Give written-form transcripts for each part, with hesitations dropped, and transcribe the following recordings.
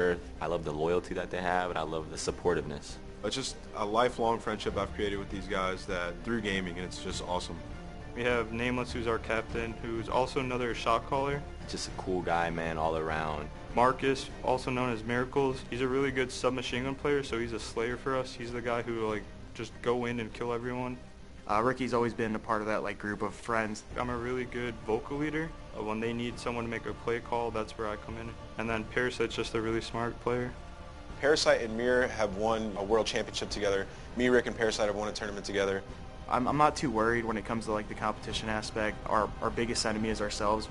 I love the loyalty that they have, and I love the supportiveness. It's just a lifelong friendship I've created with these guys through gaming, and it's just awesome. We have Nameless, who's our captain, who's also another shot caller. Just a cool guy, man, all around. Marcus, also known as Miracles, he's a really good submachine gun player, so he's a slayer for us. He's the guy who just go in and kill everyone. Ricky's always been a part of that group of friends. I'm a really good vocal leader. When they need someone to make a play call, that's where I come in. And then Parasite's just a really smart player. Parasite and Mir have won a world championship together. Me, Rick, and Parasite have won a tournament together. I'm not too worried when it comes to the competition aspect. Our biggest enemy is ourselves.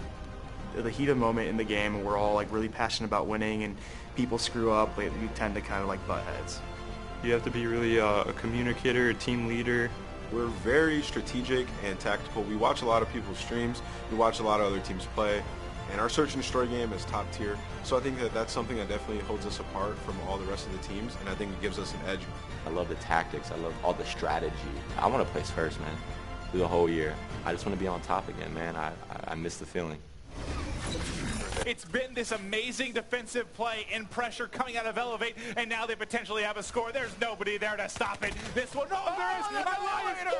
The heat of the moment in the game, and we're all really passionate about winning, and people screw up, we tend to kind of butt heads. You have to be really a communicator, a team leader. We're very strategic and tactical. We watch a lot of people's streams. We watch a lot of other teams play. And our search and destroy game is top tier. So I think that's something that definitely holds us apart from all the rest of the teams, and I think it gives us an edge. I love the tactics. I love all the strategy. I want to place first, man, through the whole year. I just want to be on top again, man. I miss the feeling. It's been this amazing defensive play in pressure coming out of Elevate, and now they potentially have a score. There's nobody there to stop it. This one, no, there is. Annihilator!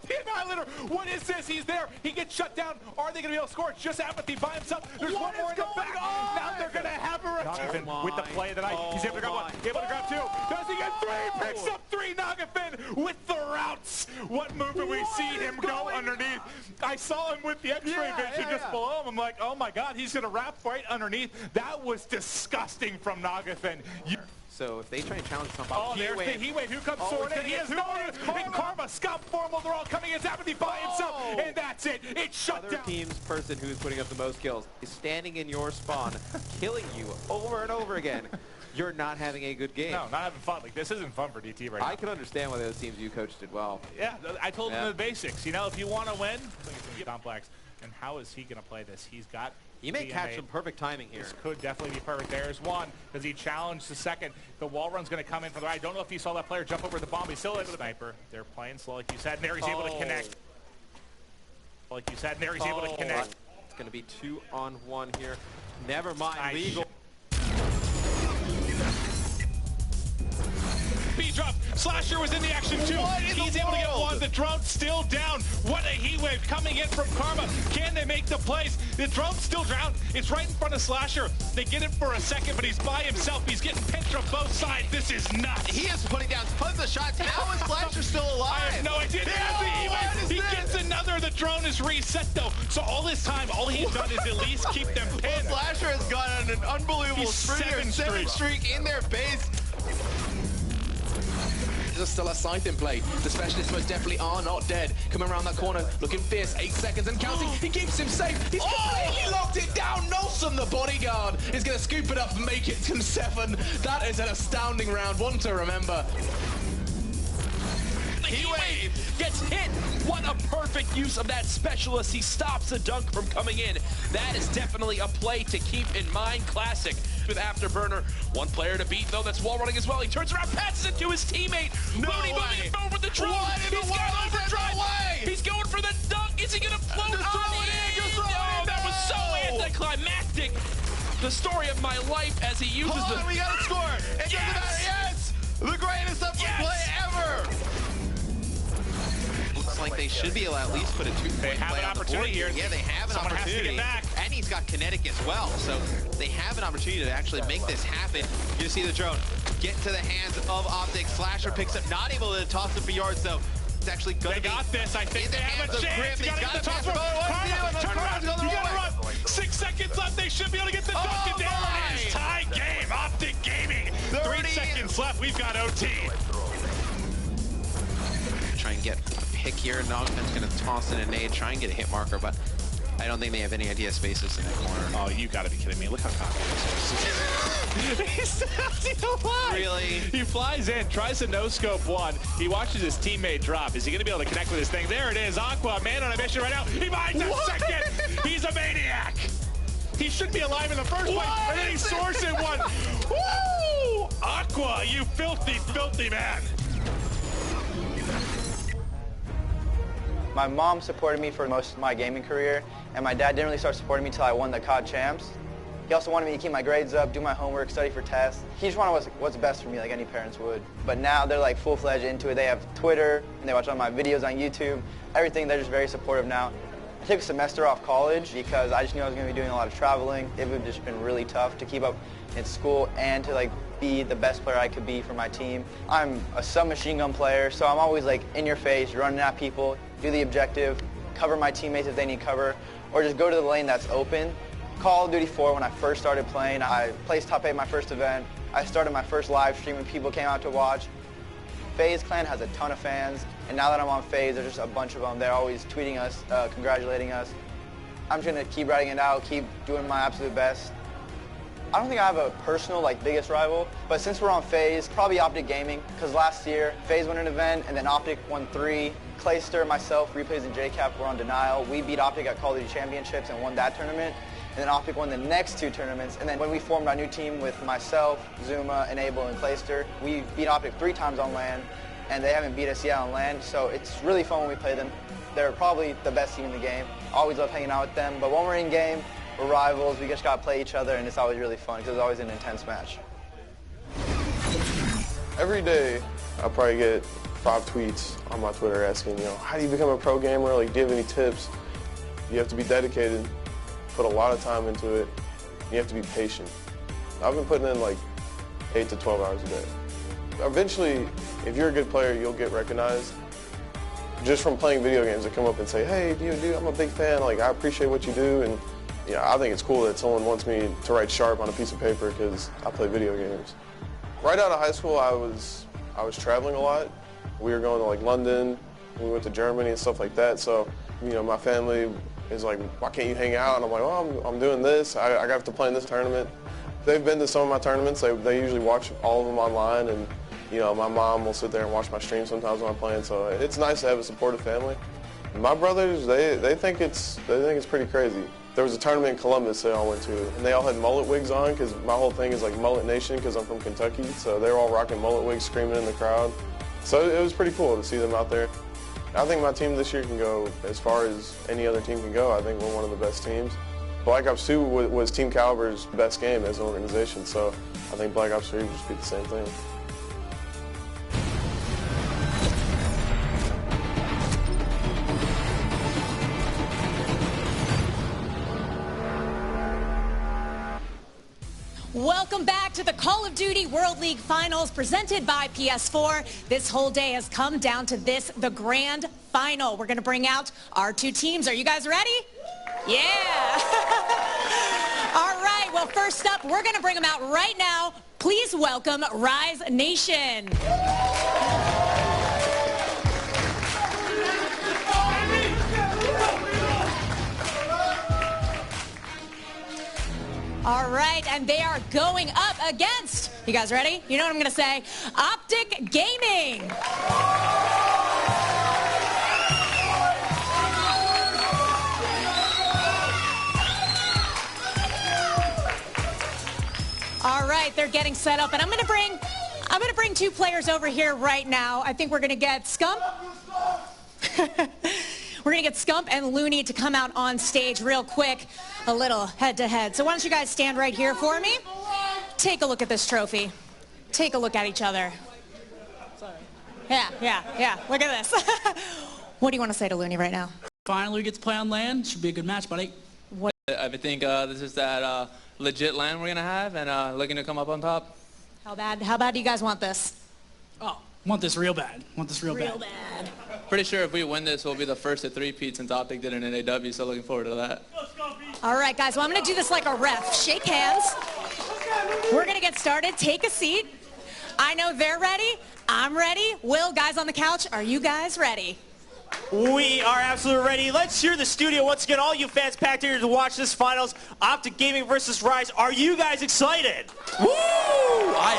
The Annihilator! What is this? He's there. He gets shut down. Are they going to be able to score? It's just Apathy by himself. There's one more in the back. Now they're going to have a return with the play of the night. He's able to grab one. Able to grab two. Does he get three? Picks up three. Nagafin with the routes. What movement we see him go underneath. I saw him with the X-ray vision just below him. I'm like, oh my God, he's going to wrap right underneath. That was disgusting from Nagafin. So if they try and challenge something, there's the Heatwave. Who comes soaring in? He has no one. And Karma, Scott Formal, they're all coming against Apathy by himself. And that's it. It's shut down. Other team's person who's putting up the most kills is standing in your spawn, killing you over and over again. You're not having a good game. No, not having fun. This isn't fun for DT right now. I can understand why those teams you coached did well. Yeah, I told them the basics. If you want to win, I think it's going to be complex. And how is he going to play this? He's got... He may catch some perfect timing here. This could definitely be perfect. There's one, because he challenged the second. The wall run's going to come in from the right. I don't know if you saw that player jump over the bomb. He's still able to sniper. They're playing slow, like you said, and there he's able to connect. Like you said, and there he's able to connect. It's going to be 2-on-1 here. Never mind, legal. B-drop. Slasher was in the action too. He's able to get one. The drone's still down. What a heat wave coming in from Karma. Can they make the plays? The drone's still down. It's right in front of Slasher. They get it for a second, but he's by himself. He's getting pinched from both sides. This is nuts. He is putting down tons of shots. How is Slasher still alive? I have no idea. He gets another. The drone is reset though. So all this time, all he's done is at least keep them pinned. Slasher has gone on an unbelievable seven streak in their base. There's still a scythe in play. The specialists most definitely are not dead. Coming around that corner, looking fierce. 8 seconds and counting. He keeps him safe. He's completely locked it down. Nelson, the bodyguard, is going to scoop it up and make it to 7. That is an astounding round. One to remember. Heatwave gets hit. What a perfect use of that specialist. He stops the dunk from coming in. That is definitely a play to keep in mind. Classic with Afterburner. One player to beat, though, that's wall running as well. He turns around, passes it to his teammate. Mooney moving over the drone. He's got overdrive. He's going for the dunk. Is he going to float on in? Oh, that was so anticlimactic. The story of my life as he uses the... we got a score. It doesn't matter. Yes! The greatest upset play ever. Looks like they should be able to at least put a 2-point play on the board here. Yeah, they have an opportunity. Has to get back. And he's got kinetic as well, so they have an opportunity to actually make this happen. You see the drone get to the hands of Optic. Slasher picks up, not able to toss it for yards, though. It's actually going to be... They got this. I think they have a chance. He's got to pass. Turn around. You got to run. 6 seconds left. They should be able to get the dunk. And there it is. Tie game. Optic Gaming. 3 seconds left. We've got OT. Try and get a pick here. Nogman's going to toss in a nade, try and get a hit marker, but I don't think they have any idea spaces in that corner. Oh, you got to be kidding me. Look how cocky this is. He's still alive. Really? He flies in, tries to no-scope one. He watches his teammate drop. Is he going to be able to connect with this thing? There it is. Aqua, man on a mission right now. He buys a second. He's a maniac. He should be alive in the first place. And then he soars in one. Woo! Aqua, you filthy, filthy man. My mom supported me for most of my gaming career, and my dad didn't really start supporting me until I won the COD Champs. He also wanted me to keep my grades up, do my homework, study for tests. He just wanted what's best for me, like any parents would. But now they're like full-fledged into it. They have Twitter, and they watch all my videos on YouTube. Everything, they're just very supportive now. I took a semester off college because I just knew I was going to be doing a lot of traveling. It would have just been really tough to keep up in school and to like be the best player I could be for my team. I'm a submachine gun player, so I'm always like in your face, running at people, do the objective, cover my teammates if they need cover, or just go to the lane that's open. Call of Duty 4, when I first started playing, I placed top 8 my first event. I started my first live stream when people came out to watch. FaZe Clan has a ton of fans, and now that I'm on FaZe, there's just a bunch of them. They're always tweeting us, congratulating us. I'm just going to keep writing it out, keep doing my absolute best. I don't think I have a personal, biggest rival, but since we're on FaZe, probably Optic Gaming, because last year, FaZe won an event, and then Optic won 3. Clayster, myself, Replays, and JCap were on Denial. We beat Optic at Call of Duty Championships and won that tournament. And then Optic won the next 2 tournaments. And then when we formed our new team with myself, Zuma, Enable, and Clayster, we beat Optic 3 times on LAN, and they haven't beat us yet on LAN. So it's really fun when we play them. They're probably the best team in the game. Always love hanging out with them. But when we're in game, we're rivals. We just got to play each other, and it's always really fun because it's always an intense match. Every day, I probably get 5 tweets on my Twitter asking, how do you become a pro gamer? Like, do you have any tips? You have to be dedicated, put a lot of time into it. You have to be patient. I've been putting in 8 to 12 hours a day. Eventually, if you're a good player, you'll get recognized. Just from playing video games, they come up and say, hey, dude, I'm a big fan. I appreciate what you do. And I think it's cool that someone wants me to write sharp on a piece of paper because I play video games. Right out of high school, I was traveling a lot. We were going to London, we went to Germany and stuff like that. So, my family is like, why can't you hang out? And I'm like, well, I'm doing this. I have to play in this tournament. They've been to some of my tournaments. They usually watch all of them online, and my mom will sit there and watch my stream sometimes when I'm playing. So it's nice to have a supportive family. My brothers, they think it's pretty crazy. There was a tournament in Columbus they all went to, and they all had mullet wigs on because my whole thing is mullet nation because I'm from Kentucky. So they were all rocking mullet wigs, screaming in the crowd. So it was pretty cool to see them out there. I think my team this year can go as far as any other team can go. I think we're one of the best teams. Black Ops 2 was Team Caliber's best game as an organization, so I think Black Ops 3 would just be the same thing. Welcome back to the Call of Duty World League Finals presented by PS4. This whole day has come down to this, the grand final. We're going to bring out our 2 teams. Are you guys ready? Yeah. All right. Well, first up, we're going to bring them out right now. Please welcome Rise Nation. All right, and they are going up against, you guys ready? You know what I'm going to say, Optic Gaming. All right, they're getting set up, and I'm going to bring 2 players over here right now. I think we're going to get Scump. We're going to get Scump and Looney to come out on stage real quick, a little head-to-head. So why don't you guys stand right here for me? Take a look at this trophy. Take a look at each other. Yeah. Look at this. What do you want to say to Looney right now? Finally, we get to play on LAN. Should be a good match, buddy. What? I think this is that legit LAN we're going to have, and looking to come up on top. How bad do you guys want this? Oh, want this real bad. Real bad. Pretty sure if we win this, we'll be the first to 3-peat since Optic did an NAW, so looking forward to that. All right, guys, well, I'm going to do this like a ref. Shake hands. We're going to get started. Take a seat. I know they're ready. I'm ready. Will, guys on the couch, are you guys ready? We are absolutely ready. Let's hear the studio once again. All you fans packed here to watch this finals. Optic Gaming versus Rise. Are you guys excited? Woo! I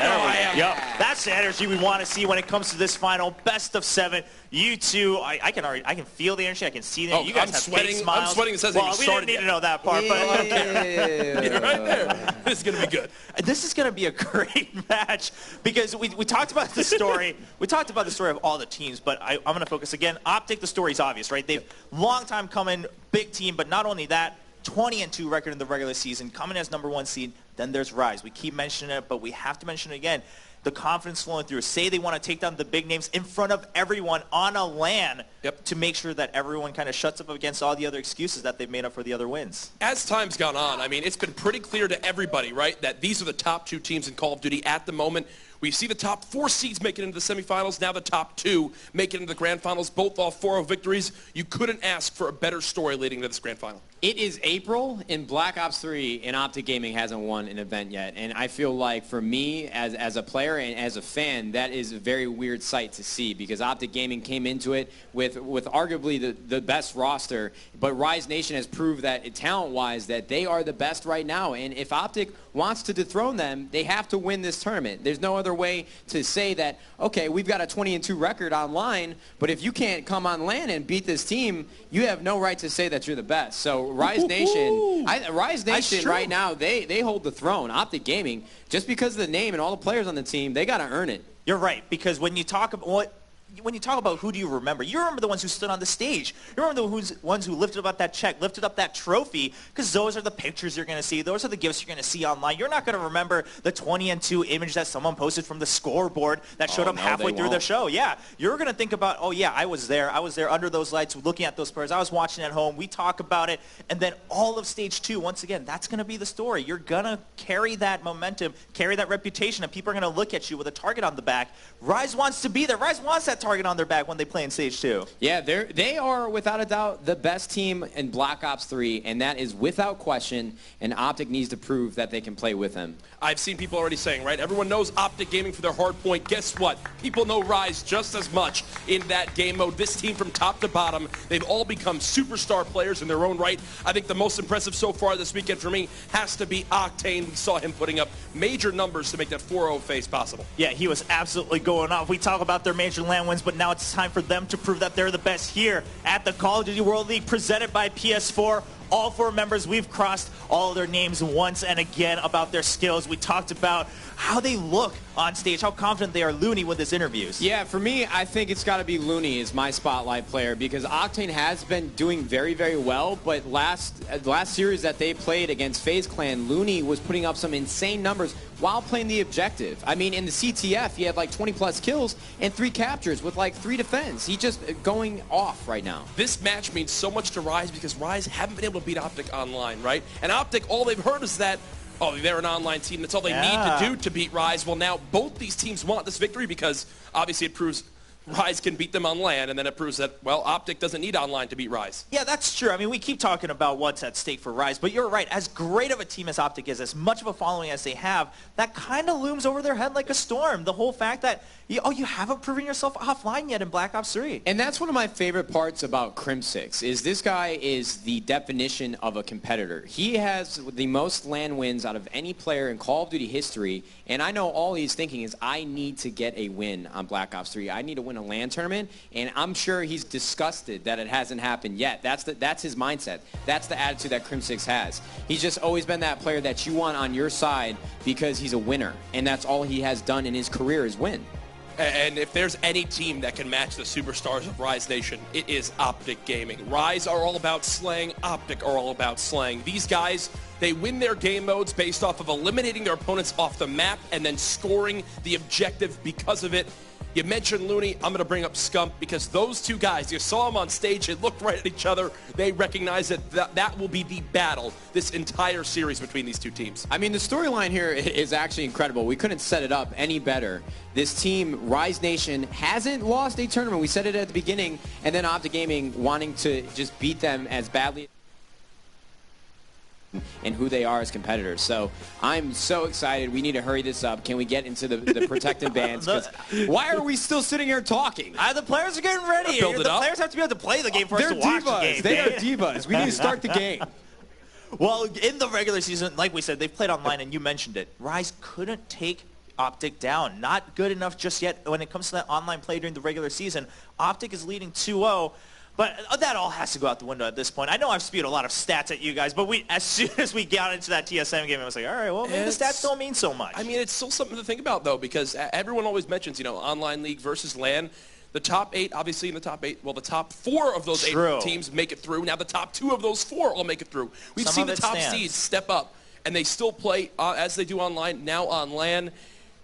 am. Yep. That's the energy we want to see when it comes to this final. Best of 7. You two, I can feel the energy. I can see that. You guys have big smiles. I'm sweating. It says well, we didn't need to know that part, but you're right there. This is gonna be good. This is gonna be a great match because we talked about the story. We talked about the story of all the teams, but I'm gonna focus again. Optic, the story's obvious, right? They've long time coming, big team, but not only that, 20-2 record in the regular season, coming as #1 seed. Then there's Rise. We keep mentioning it, but we have to mention it again. The confidence flowing through. Say they want to take down the big names in front of everyone on a LAN to make sure that everyone kind of shuts up against all the other excuses that they've made up for the other wins. As time's gone on, I mean, it's been pretty clear to everybody, right, that these are the top 2 teams in Call of Duty at the moment. We see the top 4 seeds make it into the semifinals. Now the top 2 make it into the grand finals, both off 4-0 victories. You couldn't ask for a better story leading to this grand final. It is April, and Black Ops 3 and Optic Gaming hasn't won an event yet. And I feel like for me, as a player and as a fan, that is a very weird sight to see because Optic Gaming came into it with arguably the best roster. But Rise Nation has proved that talent-wise that they are the best right now. And if Optic wants to dethrone them, they have to win this tournament. There's no other way to say that, okay, we've got a 20-2 record online, but if you can't come on LAN and beat this team, you have no right to say that you're the best. So Rise Nation, Rise Nation right now, they hold the throne. Optic Gaming, just because of the name and all the players on the team, they got to earn it. You're right, because when you talk about who do you remember the ones who stood on the stage. You remember the ones who lifted up that check, lifted up that trophy, because those are the pictures you're going to see. Those are the gifts you're going to see online. You're not going to remember the 20-2 image that someone posted from the scoreboard that showed up halfway through the show. Yeah, you're going to think about, oh yeah, I was there under those lights looking at those players. I was watching at home. We talk about it, and then all of stage 2, once again, that's going to be the story. You're going to carry that momentum, carry that reputation, and people are going to look at you with a target on the back. Rise wants to be there. Rise wants that target on their back when they play in stage 2. Yeah, they are without a doubt the best team in Black Ops 3, and that is without question, and Optic needs to prove that they can play with them. I've seen people already saying, right, everyone knows Optic Gaming for their hard point. Guess what? People know Rise just as much in that game mode. This team from top to bottom, they've all become superstar players in their own right. I think the most impressive so far this weekend for me has to be Octane. We saw him putting up major numbers to make that 4-0 phase possible. Yeah, he was absolutely going off. We talk about their major LAN wins, but now it's time for them to prove that they're the best here at the Call of Duty World League presented by PS4. All 4 members, we've crossed all their names once and again about their skills. We talked about how they look on stage, how confident they are. Looney with his interviews. Yeah, for me, I think it's got to be Looney as my spotlight player because Octane has been doing very, very well, but last series that they played against FaZe Clan, Looney was putting up some insane numbers while playing the objective. I mean, in the CTF, he had like 20-plus kills and 3 captures with like 3 defense. He's just going off right now. This match means so much to Rise because Rise haven't been able to beat Optic online, right? And Optic, all they've heard is that, oh, they're an online team. That's all they need to do to beat Rise. Well, now both these teams want this victory because obviously it proves Rise can beat them on LAN, and then it proves that, well, Optic doesn't need online to beat Rise. Yeah, that's true. I mean, we keep talking about what's at stake for Rise, but you're right. As great of a team as Optic is, as much of a following as they have, that kind of looms over their head like a storm. The whole fact that, you haven't proven yourself offline yet in Black Ops 3. And that's one of my favorite parts about Crim6, is this guy is the definition of a competitor. He has the most LAN wins out of any player in Call of Duty history, and I know all he's thinking is, I need to get a win on Black Ops 3. I need to win a LAN tournament, and I'm sure he's disgusted that it hasn't happened yet. That's his mindset. That's the attitude that Crim6 has. He's just always been that player that you want on your side because he's a winner, and that's all he has done in his career is win. And if there's any team that can match the superstars of Rise Nation, it is Optic Gaming. Rise are all about slaying. Optic are all about slaying. These guys, they win their game modes based off of eliminating their opponents off the map and then scoring the objective because of it. You mentioned Looney. I'm going to bring up Scump because those two guys, you saw them on stage. They looked right at each other. They recognize that will be the battle this entire series between these two teams. I mean, the storyline here is actually incredible. We couldn't set it up any better. This team, Rise Nation, hasn't lost a tournament. We said it at the beginning, and then Optic Gaming wanting to just beat them as badly and who they are as competitors. So I'm so excited. We need to hurry this up. Can we get into the protected bands? Why are we still sitting here talking? The players are getting ready. The players have to be able to play the game for us to watch the game. They are divas. We need to start the game. Well, in the regular season, like we said, they've played online, and you mentioned it. Rise couldn't take Optic down. Not good enough just yet when it comes to that online play during the regular season. Optic is leading 2-0. But that all has to go out the window at this point. I know I've spewed a lot of stats at you guys, but as soon as we got into that TSM game, I was like, all right, well, maybe the stats don't mean so much. I mean, it's still something to think about, though, because everyone always mentions, online league versus LAN. The top 8, obviously in the top 8, well, the top 4 of those 8 teams make it through. Now the top 2 of those 4 all make it through. We've seen the top seeds step up, and they still play as they do online, now on LAN.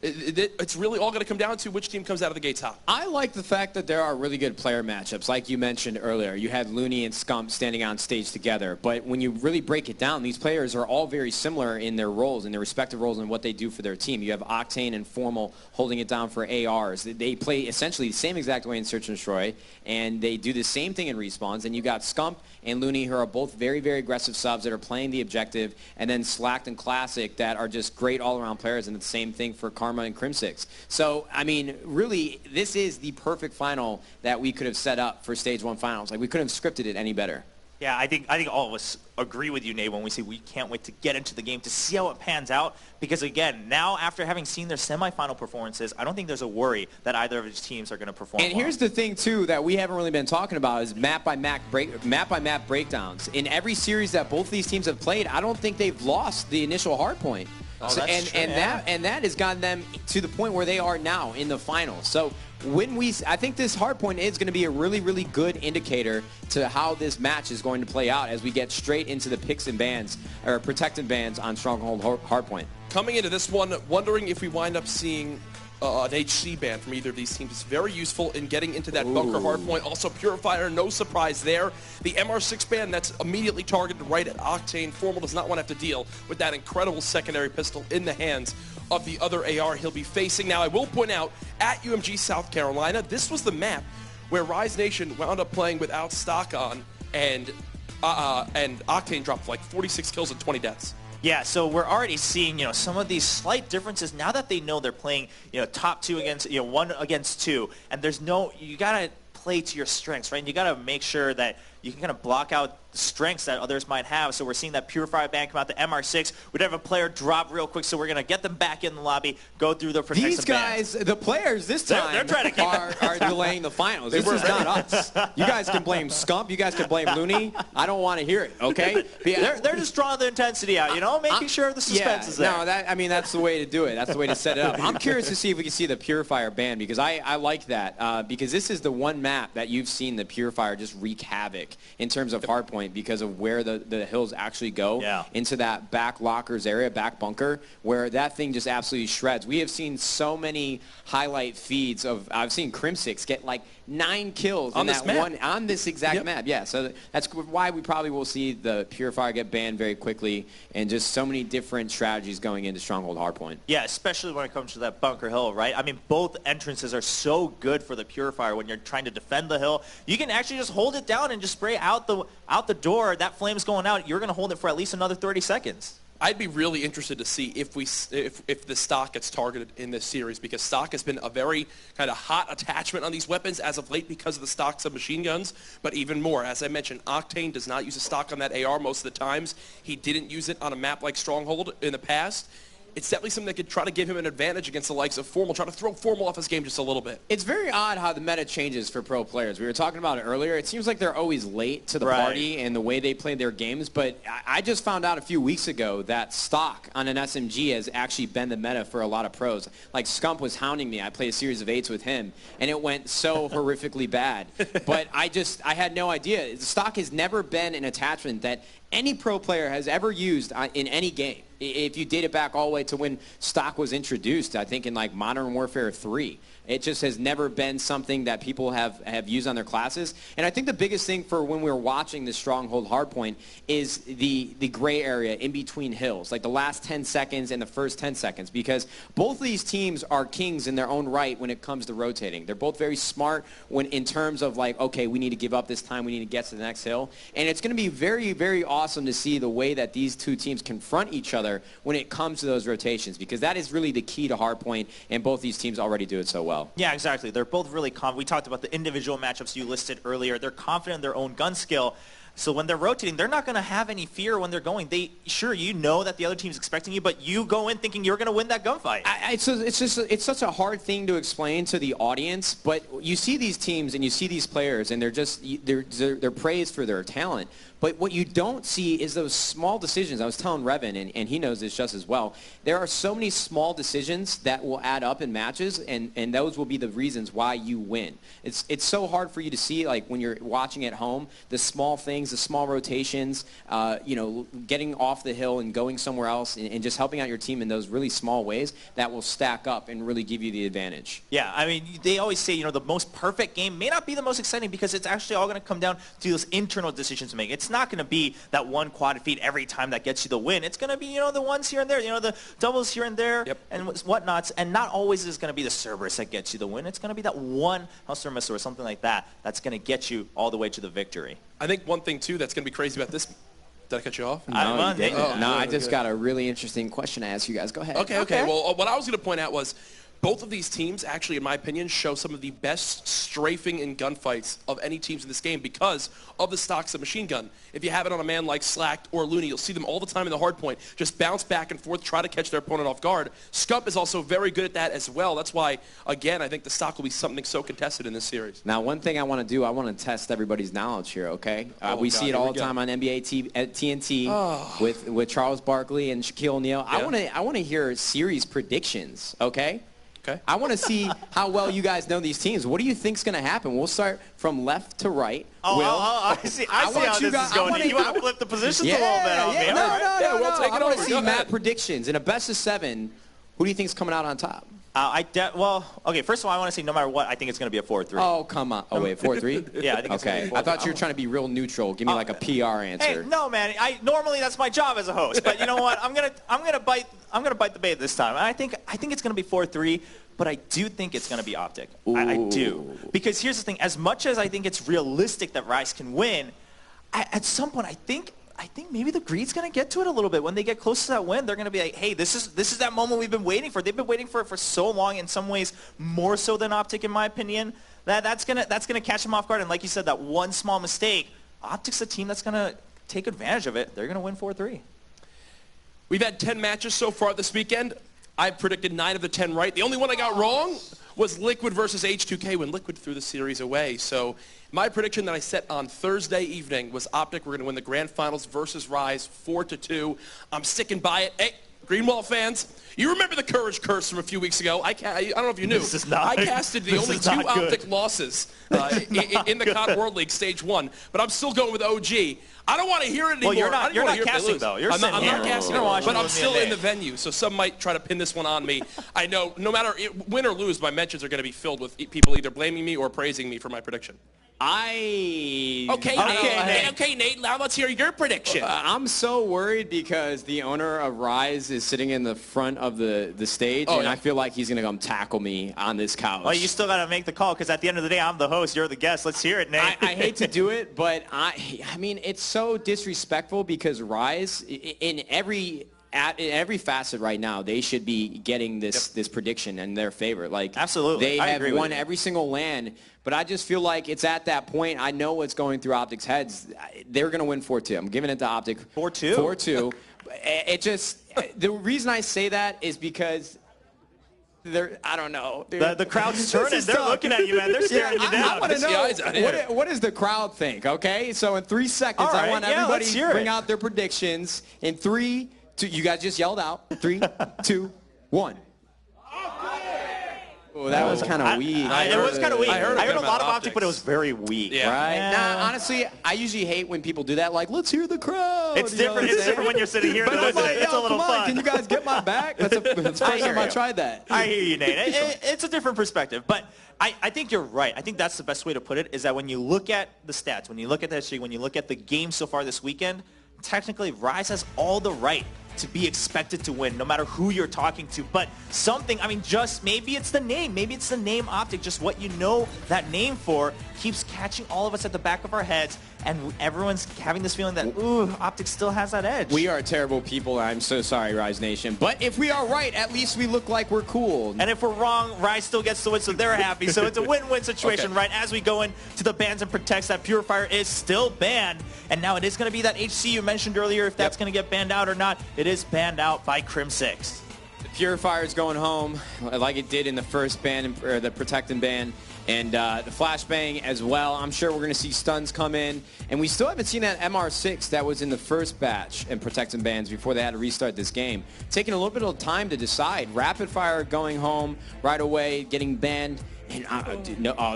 It's really all going to come down to which team comes out of the gates hot. I like the fact that there are really good player matchups. Like you mentioned earlier, you had Looney and Scump standing on stage together. But when you really break it down, these players are all very similar in their roles, in their respective roles, and what they do for their team. You have Octane and Formal holding it down for ARs. They play essentially the same exact way in Search and Destroy, and they do the same thing in Respawns. And you got Scump and Looney, who are both very, very aggressive subs that are playing the objective, and then Slacked and Classic that are just great all-around players, and the same thing for Karma and Crimsix. So, I mean, really, this is the perfect final that we could have set up for Stage 1 finals. Like, we couldn't have scripted it any better. Yeah, I think all of us agree with you, Nate, when we say we can't wait to get into the game to see how it pans out. Because, again, now after having seen their semifinal performances, I don't think there's a worry that either of these teams are going to perform And here's the thing, too, that we haven't really been talking about is map-by-map breakdowns. In every series that both these teams have played, I don't think they've lost the initial hard point. Oh, that's true, that has gotten them to the point where they are now in the finals. So I think this hard point is going to be a really, really good indicator to how this match is going to play out as we get straight into the picks and bans, or protected bans on Stronghold hardpoint. Coming into this one, wondering if we wind up seeing an HC ban from either of these teams. It's very useful in getting into that bunker hardpoint. Also, Purifier, no surprise there. The MR6 ban, that's immediately targeted right at Octane. Formal does not want to have to deal with that incredible secondary pistol in the hands of the other AR he'll be facing. Now, I will point out, at UMG South Carolina, this was the map where Rise Nation wound up playing without stock on, and Octane dropped like 46 kills and 20 deaths. Yeah, so we're already seeing, some of these slight differences now that they know they're playing, top 2 against, 1 against 2, and you got to play to your strengths, right? And you got to make sure that you can kind of block out the strengths that others might have. So we're seeing that Purifier ban come out, the MR6. We'd have a player drop real quick, so we're going to get them back in the lobby, go through the protection These guys, the players this time, they're trying to are delaying the finals. This is not us. You guys can blame Scump. You guys can blame Looney. I don't want to hear it, okay? They're just drawing the intensity out, making sure the suspense is there. No, that's the way to do it. That's the way to set it up. I'm curious to see if we can see the Purifier ban, because I like that, because this is the one map that you've seen the Purifier just wreak havoc in terms of hardpoint because of where the hills actually go into that back lockers area, back bunker, where that thing just absolutely shreds. We have seen so many highlight feeds of, I've seen Crimsix get like 9 kills on this exact map. Yeah, so that's why we probably will see the Purifier get banned very quickly, and just so many different strategies going into Stronghold hardpoint. Yeah, especially when it comes to that bunker hill, right? I mean, both entrances are so good for the Purifier when you're trying to defend the hill. You can actually just hold it down and just spray out the door. That flame's going out. You're going to hold it for at least another 30 seconds. I'd be really interested to see if the stock gets targeted in this series, because stock has been a very kind of hot attachment on these weapons as of late because of the stock submachine guns. But even more, as I mentioned, Octane does not use a stock on that AR most of the times. He didn't use it on a map like Stronghold in the past. It's definitely something that could try to give him an advantage against the likes of Formal, try to throw Formal off his game just a little bit. It's very odd how the meta changes for pro players. We were talking about it earlier. It seems like they're always late to the party and the way they play their games, but I just found out a few weeks ago that stock on an SMG has actually been the meta for a lot of pros. Like Scump was hounding me. I played a series of 8s with him, and it went so horrifically bad. But I had no idea. Stock has never been an attachment that any pro player has ever used in any game. If you date it back all the way to when stock was introduced, I think in like Modern Warfare 3. It just has never been something that people have used on their classes. And I think the biggest thing for when we're watching the Stronghold hardpoint is the gray area in between hills, like the last 10 seconds and the first 10 seconds, because both of these teams are kings in their own right when it comes to rotating. They're both very smart in terms of like, okay, we need to give up this time, we need to get to the next hill. And it's going to be very, very awesome to see the way that these two teams confront each other when it comes to those rotations, because that is really the key to hardpoint, and both these teams already do it so well. Yeah, exactly. They're both really confident. We talked about the individual matchups you listed earlier. They're confident in their own gun skill. So when they're rotating, they're not going to have any fear when they're going. Sure, you know that the other team's expecting you, but you go in thinking you're going to win that gunfight. It's such a hard thing to explain to the audience, but you see these teams and you see these players, and they're praised for their talent. But what you don't see is those small decisions. I was telling Revan, and he knows this just as well. There are so many small decisions that will add up in matches, and those will be the reasons why you win. It's so hard for you to see, like when you're watching at home, the small things, the small rotations, getting off the hill and going somewhere else, and just helping out your team in those really small ways that will stack up and really give you the advantage. Yeah, I mean, they always say, the most perfect game may not be the most exciting because it's actually all going to come down to those internal decisions to make. It's not going to be that one quad defeat every time that gets you the win. It's going to be, the ones here and there, the doubles here and there and whatnots. And not always is going to be the Cerberus that gets you the win. It's going to be that one Hustler Missile or something like that that's going to get you all the way to the victory. I think one thing, too, that's going to be crazy about this. Did I cut you off? No, I just got a really interesting question to ask you guys. Go ahead. Okay. Well, what I was going to point out was both of these teams actually, in my opinion, show some of the best strafing and gunfights of any teams in this game because of the stock submachine gun. If you have it on a man like Slacked or Looney, you'll see them all the time in the hard point. Just bounce back and forth, try to catch their opponent off guard. Scump is also very good at that as well. That's why, again, I think the stock will be something so contested in this series. Now, one thing I want to do, I want to test everybody's knowledge here, okay? We see it all the time on NBA at TNT with Charles Barkley and Shaquille O'Neal. Yeah. I want to hear series predictions, okay? Okay. I want to see how well you guys know these teams. What do you think's going to happen? We'll start from left to right. I see how this is going. You want to flip the positions a little bit on me. No, we'll take it I want over. to see Matt predictions. In a best of 7, who do you think's coming out on top? Okay, first of all, I want to say no matter what, I think it's going to be a 4-3. Oh, come on. Oh, wait, 4-3? Yeah, I think it's going to be 4-3. I thought you were trying to be real neutral. Give me like a PR answer. Hey, no, man. Normally that's my job as a host, but you know what? I'm gonna bite the bait this time. I think it's going to be 4-3. But I do think it's going to be Optic. I do. Because here's the thing. As much as I think it's realistic that Rise can win, at some point I think maybe the greed's going to get to it a little bit. When they get close to that win, they're going to be like, hey, this is that moment we've been waiting for. They've been waiting for it for so long, in some ways more so than Optic, in my opinion. That's gonna catch them off guard. And like you said, that one small mistake, Optic's a team that's going to take advantage of it. They're going to win 4-3. We've had 10 matches so far this weekend. I've predicted 9 of the 10 right. The only one I got wrong was Liquid versus H2K when Liquid threw the series away. So my prediction that I set on Thursday evening was Optic. We're going to win the Grand Finals versus Rise 4-2. I'm sticking by it. Hey, Greenwall fans, you remember the Courage Curse from a few weeks ago? I don't know if you knew. I casted the only 2 Optic losses in the COD World League Stage 1, but I'm still going with OG. I don't want to hear it anymore. Well, you're not casting, though. I'm not casting, but I'm still in the venue, so some might try to pin this one on me. I know no matter win or lose, my mentions are going to be filled with people either blaming me or praising me for my prediction. Okay, Nate, now let's hear your prediction. I'm so worried because the owner of Rise is sitting in the front of the stage, and I feel like he's going to come tackle me on this couch. Well, you still got to make the call because at the end of the day, I'm the host. You're the guest. Let's hear it, Nate. I hate to do it, but I mean, it's so disrespectful because Rise, in every facet right now, they should be getting this prediction in their favor. Like, absolutely, they have won every single LAN, but I just feel like it's at that point. I know what's going through Optic's heads. They're going to win 4-2. I'm giving it to Optic. 4-2? 4-2. It just, the reason I say that is because I don't know. The crowd's turning. They're looking at you, man. They're staring you down. I want to know, what does the crowd think, okay? So in 3 seconds, I want everybody to bring out their predictions. In 3, 2, you guys just yelled out. 3, 2, 1. Oh, that was kind of weak. It was kind of weak. I heard a lot of Optic, Optics. but it was very weak. Yeah. Right? Yeah. Nah, honestly, I usually hate when people do that. Like, let's hear the crowd. It's different. It's different when you're sitting here. But it's a little fun. Can you guys get my back? That's the first time I tried that. I hear you, Nate. It's a different perspective. But I think you're right. I think that's the best way to put it, is that when you look at the stats, when you look at the history, when you look at the game so far this weekend, technically Rise has all the right to be expected to win, no matter who you're talking to. But something, I mean, just maybe it's the name. Maybe it's the name Optic. Just what you know that name for keeps catching all of us at the back of our heads, and everyone's having this feeling that, ooh, Optic still has that edge. We are terrible people. I'm so sorry, Rise Nation. But if we are right, at least we look like we're cool. And if we're wrong, Rise still gets to win, so they're happy. So it's a win-win situation, right? As we go into the bans and protects, that Purifier is still banned. And now it is going to be that HC you mentioned earlier, if that's going to get banned out or not. It is banned out by Crim 6. Purifier's going home like it did in the first ban, or the Protect and ban, and the Flashbang as well. I'm sure we're going to see stuns come in, and we still haven't seen that MR6 that was in the first batch and Protect and bans before they had to restart this game. Taking a little bit of time to decide. Rapid Fire going home right away, getting banned. And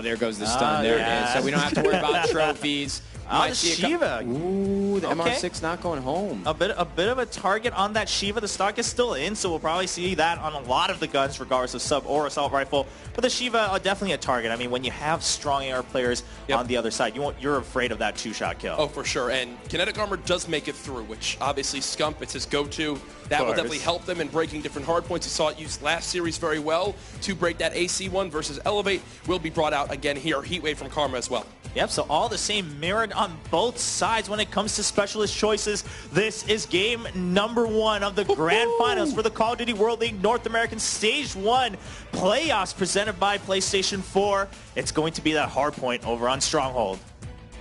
there goes the stun. There it is. So we don't have to worry about trophies. The Shiva. Ooh, the MR6 not going home. A bit of a target on that Shiva. The stock is still in, so we'll probably see that on a lot of the guns, regardless of sub or assault rifle. But the Shiva are definitely a target. I mean, when you have strong AR players on the other side, you're afraid of that two-shot kill. Oh, for sure. And kinetic armor does make it through, which obviously Scump, it's his go-to. That will definitely help them in breaking different hard points. You saw it used last series very well to break that AC1 versus Elevate. Will be brought out again here. Heatwave from Karma as well. Yep, so all the same mirrored on both sides when it comes to specialist choices. This is game number 1 of the Grand Finals for the Call of Duty World League North American Stage 1 playoffs presented by PlayStation 4. It's going to be that hard point over on Stronghold.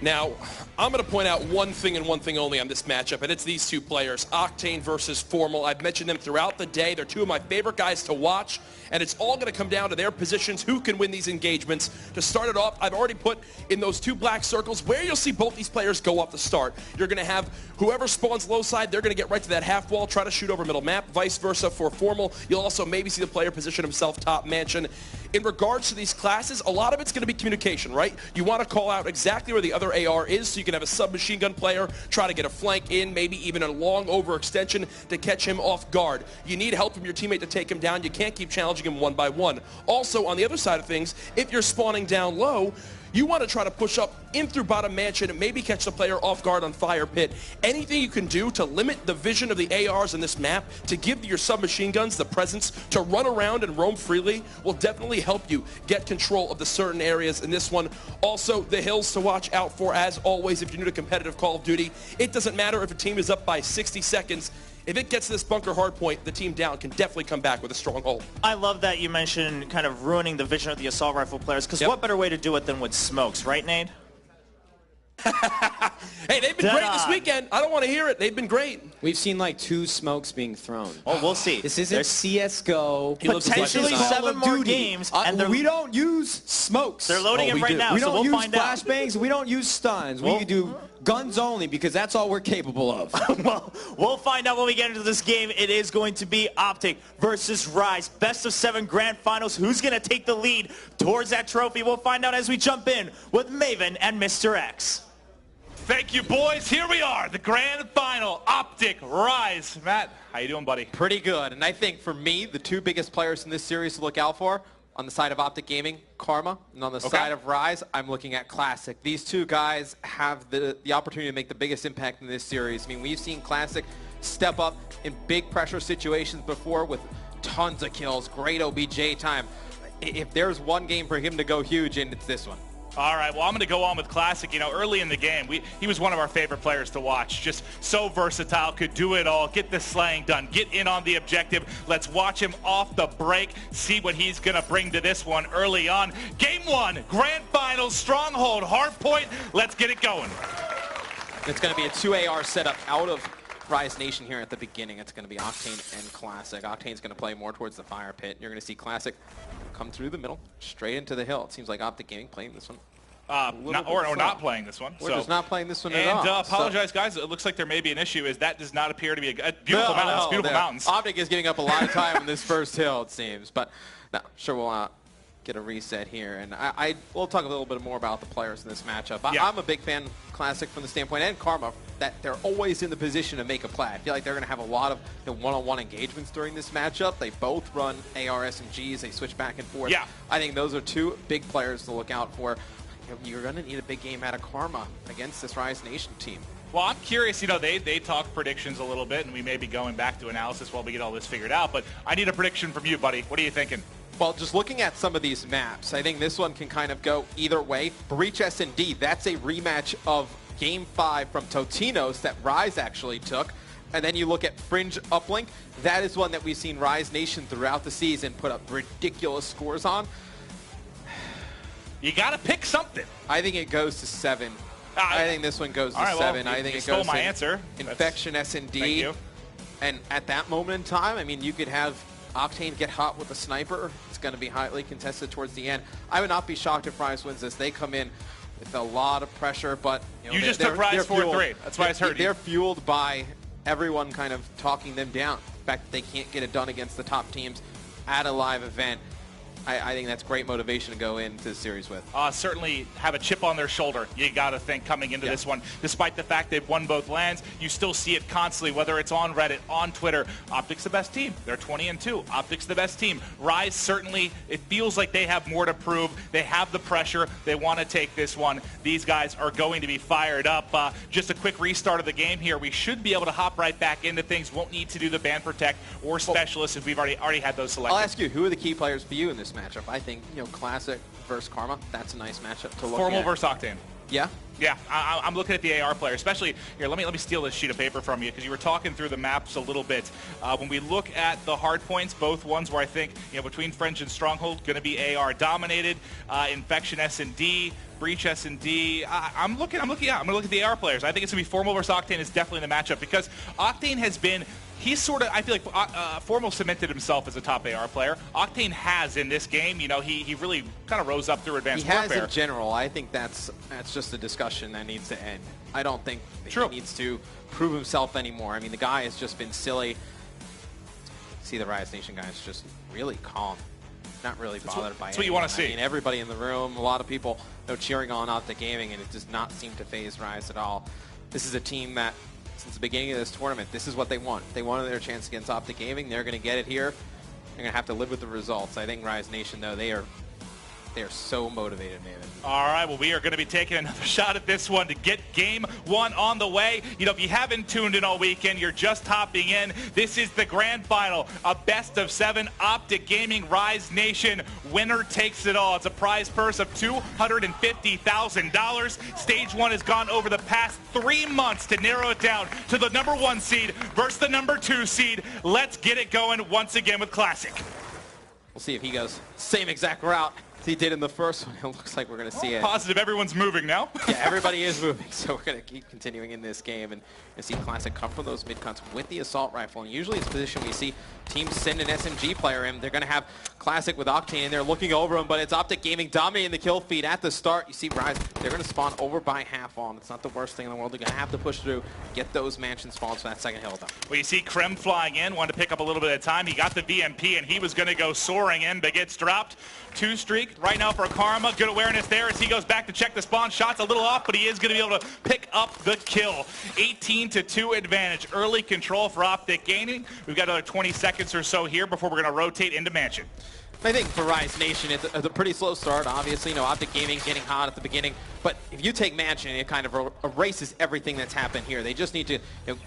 Now, I'm going to point out one thing and one thing only on this matchup, and it's these two players, Octane versus Formal. I've mentioned them throughout the day. They're two of my favorite guys to watch, and it's all going to come down to their positions, who can win these engagements. To start it off, I've already put in those two black circles where you'll see both these players go off the start. You're going to have whoever spawns low side, they're going to get right to that half wall, try to shoot over middle map, vice versa for Formal. You'll also maybe see the player position himself top mansion. In regards to these classes, a lot of it's going to be communication, right? You want to call out exactly where the other AR is, so you can have a submachine gun player try to get a flank in, maybe even a long overextension to catch him off guard. You need help from your teammate to take him down. You can't keep challenging him one by one. Also, on the other side of things, if you're spawning down low, you want to try to push up in through bottom mansion and maybe catch the player off guard on fire pit. Anything you can do to limit the vision of the ARs in this map, to give your submachine guns the presence to run around and roam freely, will definitely help you get control of the certain areas in this one. Also, the hills to watch out for, as always, if you're new to competitive Call of Duty. It doesn't matter if a team is up by 60 seconds. If it gets to this bunker hard point, the team down can definitely come back with a stronghold. I love that you mentioned kind of ruining the vision of the assault rifle players, because what better way to do it than with smokes, right, Nate? Hey, they've been great this weekend. I don't want to hear it. They've been great. We've seen like 2 smokes being thrown. Oh, we'll see. This isn't CSGO. Potentially 7 more games. And we don't use smokes. They're loading it right now, we so don't we'll find out. use flashbangs. We don't use stuns. We do guns only, because that's all we're capable of. Well, we'll find out when we get into this game. It is going to be Optic versus Rise. Best of 7 Grand Finals. Who's going to take the lead towards that trophy? We'll find out as we jump in with Maven and Mr. X. Thank you, boys. Here we are, the grand final, Optic, Rise. Matt, how you doing, buddy? Pretty good. And I think for me, the 2 biggest players in this series to look out for, on the side of Optic Gaming, Karma, and on the side of Rise, I'm looking at Classic. These 2 guys have the opportunity to make the biggest impact in this series. I mean, we've seen Classic step up in big pressure situations before with tons of kills, great OBJ time. If there's one game for him to go huge in, it's this one. All right, well, I'm going to go on with Classic. You know, early in the game, he was one of our favorite players to watch. Just so versatile, could do it all, get the slaying done, get in on the objective. Let's watch him off the break, see what he's going to bring to this one early on. Game 1, Grand Finals, Stronghold, Hardpoint. Let's get it going. It's going to be a 2 AR setup out of Rise Nation here at the beginning. It's going to be Octane and Classic. Octane's going to play more towards the fire pit. You're going to see Classic come through the middle, straight into the hill. It seems like Optic Gaming playing this one. Or not playing this one. We're just not playing this one at all. And apologize, guys. It looks like there may be an issue. Is that does not appear to be a beautiful mountains. Beautiful mountains. Optic is giving up a lot of time on this first hill, it seems. But no, sure we'll get a reset here. And we'll talk a little bit more about the players in this matchup. I'm a big fan of Classic from the standpoint, and Karma, that they're always in the position to make a play. I feel like they're going to have a lot of one-on-one engagements during this matchup. They both run AR SMGs. They switch back and forth. Yeah. I think those are 2 big players to look out for. You're going to need a big game out of Karma against this Rise Nation team. Well, I'm curious. You know, they talk predictions a little bit, and we may be going back to analysis while we get all this figured out. But I need a prediction from you, buddy. What are you thinking? Well, just looking at some of these maps, I think this one can kind of go either way. Breach S&D, that's a rematch of Game 5 from Totino's that Rise actually took. And then you look at Fringe Uplink. That is one that we've seen Rise Nation throughout the season put up ridiculous scores on. You got to pick something. I think it goes to 7. I think this one goes to 7. Well, I think you it stole goes my to answer. Infection S&D. Thank you. And at that moment in time, I mean, you could have Octane get hot with the sniper, it's going to be highly contested towards the end. I would not be shocked if Rise wins this. They come in with a lot of pressure, but you just took Rise 4-3. That's why I heard you. They're fueled by everyone kind of talking them down. The fact that they can't get it done against the top teams at a live event. I think that's great motivation to go into the series with. Certainly have a chip on their shoulder, you got to think, coming into this one. Despite the fact they've won both lands, you still see it constantly, whether it's on Reddit, on Twitter. Optic's the best team. They're 20-2. Optic's the best team. Rise, certainly, it feels like they have more to prove. They have the pressure. They want to take this one. These guys are going to be fired up. Just a quick restart of the game here. We should be able to hop right back into things. Won't need to do the ban protect or specialists if we've already had those selected. I'll ask you, who are the key players for you in this matchup? I think, Classic versus Karma, that's a nice matchup to look at. Formal versus Octane. Yeah? Yeah, I'm looking at the AR player, especially here. Let me steal this sheet of paper from you because you were talking through the maps a little bit. When we look at the hard points, both ones where I think between Fringe and Stronghold, going to be AR dominated. Infection S&D, Breach S&D. I'm going to look at the AR players. I think it's going to be Formal versus Octane is definitely the matchup because Octane has been. He's sort of, I feel like Formal cemented himself as a top AR player. Octane has in this game, he really kind of rose up through Advanced Warfare. He has in general. I think that's just a discussion that needs to end. I don't think he needs to prove himself anymore. I mean, the guy has just been silly. See the Rise Nation guys just really calm. Not really bothered by it. That's what you want to see. I mean, everybody in the room, a lot of people cheering on Optic Gaming, and it does not seem to phase Rise at all. This is a team that, since the beginning of this tournament, this is what they want. They wanted their chance against Optic Gaming. They're going to get it here. They're going to have to live with the results. I think Rise Nation, though, they are so motivated, man. All right, well, we are going to be taking another shot at this one to get game one on the way. If you haven't tuned in all weekend, you're just hopping in. This is the grand final, a best-of-7 Optic Gaming Rise Nation. Winner takes it all. It's a prize purse of $250,000. Stage 1 has gone over the past 3 months to narrow it down to the number 1 seed versus the number 2 seed. Let's get it going once again with Classic. We'll see if he goes same exact route he did in the first one. It looks like we're going to see it. Positive everyone's moving now. Yeah, everybody is moving, so we're going to keep continuing in this game and see Classic come from those mid-cuts with the assault rifle. And usually it's a position we see teams send an SMG player in. They're going to have Classic with Octane in there looking over him, but it's Optic Gaming dominating the kill feed at the start. You see Rise, they're going to spawn over by half on. It's not the worst thing in the world. They're going to have to push through, get those mansion spawns for that second hill, though. Well, you see Krem flying in, wanted to pick up a little bit of time. He got the VMP, and he was going to go soaring in, but gets dropped. 2 streak right now for Karma. Good awareness there as he goes back to check the spawn. Shots a little off, but he is going to be able to pick up the kill. 18-2 advantage. Early control for Optic Gaming. We've got another 20 seconds or so here before we're going to rotate into Mansion. I think for Rise Nation, it's a pretty slow start. Obviously, Optic Gaming getting hot at the beginning. But if you take Mansion, it kind of erases everything that's happened here. They just need to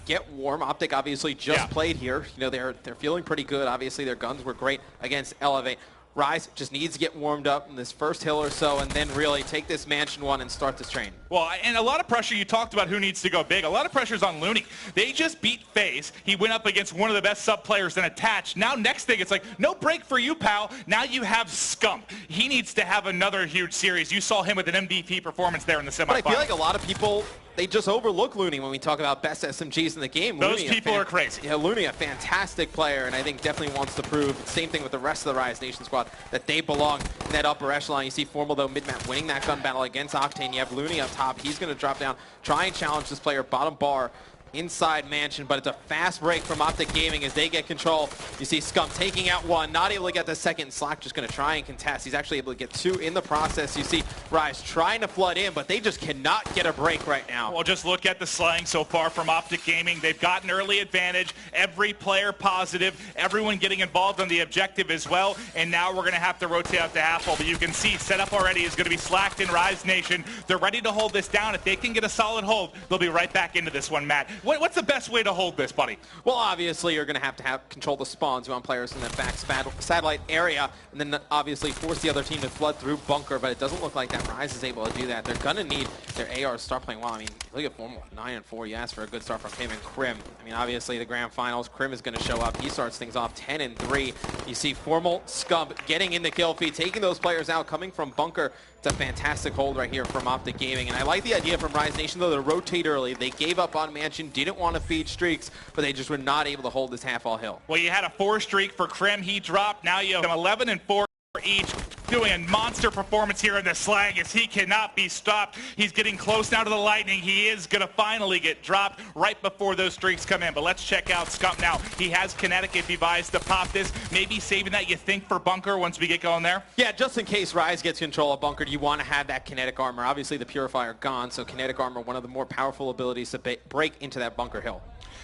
get warm. Optic obviously just played here. They're feeling pretty good. Obviously, their guns were great against Elevate. Rise just needs to get warmed up in this first hill or so and then really take this Mansion one and start this train. Well, and a lot of pressure, you talked about who needs to go big. A lot of pressure is on Looney. They just beat FaZe. He went up against one of the best sub players and attached. Now next thing, it's like, no break for you, pal. Now you have Scump. He needs to have another huge series. You saw him with an MVP performance there in the semifinals. But I feel like a lot of people, they just overlook Looney when we talk about best SMGs in the game. Those people are crazy. Yeah, Looney, a fantastic player, and I think definitely wants to prove, same thing with the rest of the Rise Nation squad, that they belong in that upper echelon. You see Formal, though, mid-map winning that gun battle against Octane. You have Looney up top. He's going to drop down, try and challenge this player bottom bar inside Mansion, but it's a fast break from Optic Gaming as they get control. You see Scump taking out one, not able to get the second. Slack just going to try and contest. He's actually able to get 2 in the process. You see Rise trying to flood in, but they just cannot get a break right now. Well, just look at the slaying so far from Optic Gaming. They've got an early advantage. Every player positive. Everyone getting involved on the objective as well. And now we're going to have to rotate out to half wall. But you can see setup already is going to be slacked in Rise Nation. They're ready to hold this down. If they can get a solid hold, they'll be right back into this one, Matt. What's the best way to hold this, buddy? Well, obviously, you're going to have control the spawns. You want players in the back satellite area, and then obviously force the other team to flood through bunker, but it doesn't look like that Rise is able to do that. They're going to need their AR to start playing well. I mean, look at Formal, 9-4. You asked for a good start from him and Krim. I mean, obviously, the grand finals, Krim is going to show up. He starts things off 10-3. You see Formal, Scump getting in the kill feed, taking those players out, coming from bunker. It's a fantastic hold right here from Optic Gaming. And I like the idea from Rise Nation, though, to rotate early. They gave up on Mansion, didn't want to feed streaks, but they just were not able to hold this half all hill. Well, you had a 4 streak for Krim. He dropped. Now you have 11 and 4 each. Doing a monster performance here in the Slag as he cannot be stopped. He's getting close now to the Lightning. He is going to finally get dropped right before those streaks come in. But let's check out Scump now. He has Kinetic if he buys to pop this. Maybe saving that, you think, for Bunker once we get going there? Yeah, just in case Rise gets control of Bunker, you want to have that Kinetic Armor. Obviously, the Purifier gone, so Kinetic Armor, one of the more powerful abilities to break into that Bunker hill.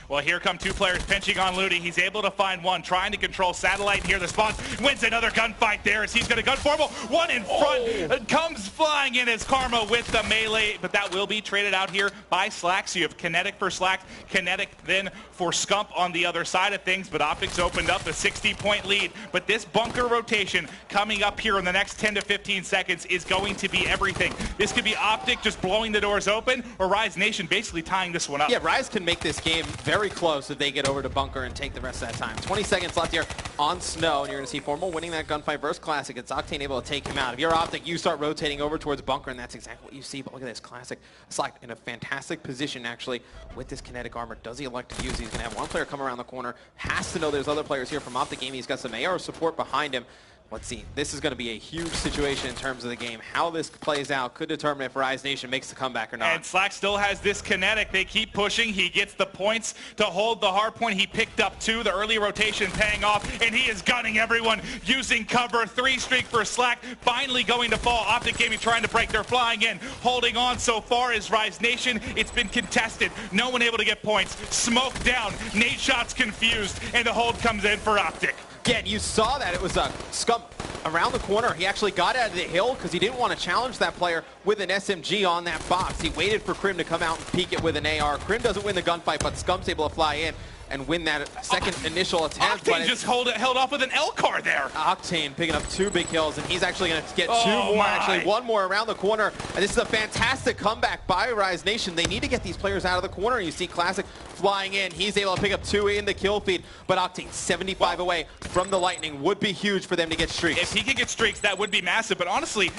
Well, here come 2 players pinching on Looney. He's able to find one, trying to control Satellite here. The spawns wins another gunfight there as he's going to gun formal. One in front comes flying in as Karma with the melee, but that will be traded out here by Slack. So you have Kinetic for Slack, Kinetic then for Scump on the other side of things, but Optic's opened up a 60-point lead. But this Bunker rotation coming up here in the next 10 to 15 seconds is going to be everything. This could be Optic just blowing the doors open, or Rise Nation basically tying this one up. Yeah, Rise can make this game very close if they get over to Bunker and take the rest of that time. 20 seconds left here on Snow, and you're going to see Formal winning that gunfight versus Classic. It's Octane able to take him out. If you're Optic, you start rotating over towards Bunker, and that's exactly what you see. But look at this, Classic. Slack in a fantastic position, actually, with this Kinetic Armor. Does he elect to use it? He's going to have one player come around the corner. Has to know there's other players here from Optic Gaming. He's got some AR support behind him. Let's see. This is going to be a huge situation in terms of the game. How this plays out could determine if Rise Nation makes the comeback or not. And Slack still has this Kinetic. They keep pushing. He gets the points to hold the hard point. He picked up 2. The early rotation paying off, and he is gunning everyone using cover. 3 streak for Slack. Finally going to fall. Optic Gaming trying to break. They're flying in. Holding on so far is Rise Nation. It's been contested. No one able to get points. Smoke down. Nade shots confused, and the hold comes in for Optic. Again, you saw that it was a Scump around the corner. He actually got out of the hill because he didn't want to challenge that player with an SMG on that box. He waited for Krim to come out and peek it with an AR. Krim doesn't win the gunfight, but Scump's able to fly in and win that second initial attempt. Octane just held off with an L-car there. Octane picking up 2 big kills, and he's actually going to get 2 more, actually 1 more around the corner. And this is a fantastic comeback by Rise Nation. They need to get these players out of the corner. You see Classic flying in. He's able to pick up 2 in the kill feed, but Octane 75 away from the Lightning would be huge for them to get streaks. If he could get streaks, that would be massive. But honestly,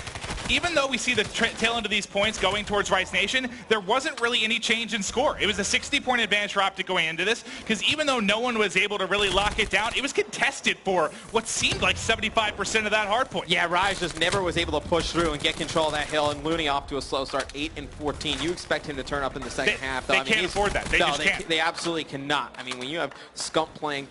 even though we see the tail end of these points going towards Rise Nation, there wasn't really any change in score. It was a 60-point advantage for Optic going into this, because even though no one was able to really lock it down, it was contested for what seemed like 75% of that hard point. Yeah, Rise just never was able to push through and get control of that hill, and Looney off to a slow start, 8 and 14. You expect him to turn up in the second half. They can't afford that. They just can't. They absolutely cannot. I mean, when you have Scump playing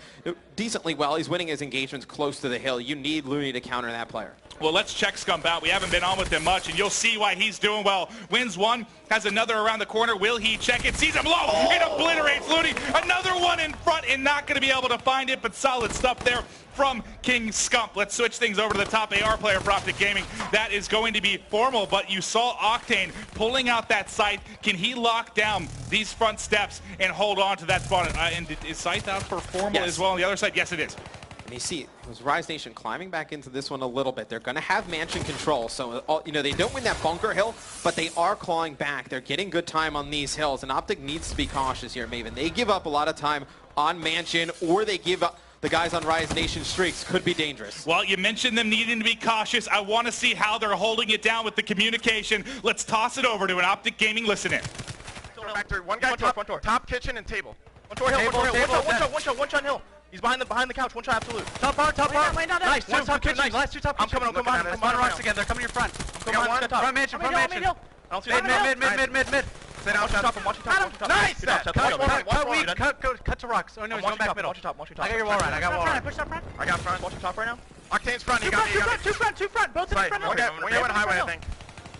decently well, he's winning his engagements close to the hill. You need Looney to counter that player. Well, let's check Scump out. We haven't been on with him much, and you'll see why he's doing well. Wins 1, has another around the corner. Will he check it? Sees him low, and obliterates Looney. Another one in front, and not going to be able to find it, but solid stuff there from King Scump. Let's switch things over to the top AR player for Optic Gaming. That is going to be Formal, but you saw Octane pulling out that sight. Can he lock down these front steps and hold on to that spawn? And is sight out for Formal as well on the other side? Yes, it is. And you see, it was Rise Nation climbing back into this one a little bit. They're going to have Mansion control, so they don't win that Bunker hill, but they are clawing back. They're getting good time on these hills, and Optic needs to be cautious here, Maven. They give up a lot of time on Mansion, or they give up the guys on Rise Nation streaks. Could be dangerous. Well, you mentioned them needing to be cautious. I want to see how they're holding it down with the communication. Let's toss it over to an Optic Gaming listen-in. Factory. One guy top kitchen and table. One door hill, one shot hill. He's behind the couch. One shot absolute. Top bar. Nice. Two top kitchen. Nice. Last 2 top kitchen. I'm coming. Come on, rocks again. They're coming to your front. Front mansion. I don't see Mid. Stay down. Watch your top. Nice. Cut to rocks. Oh no, he's going back middle. Watch your top. I got your wall right. I got wall right. Push up front. I got front. Watch your top right now. Octane's front. Two front. Both in front. One guy went highway, I think.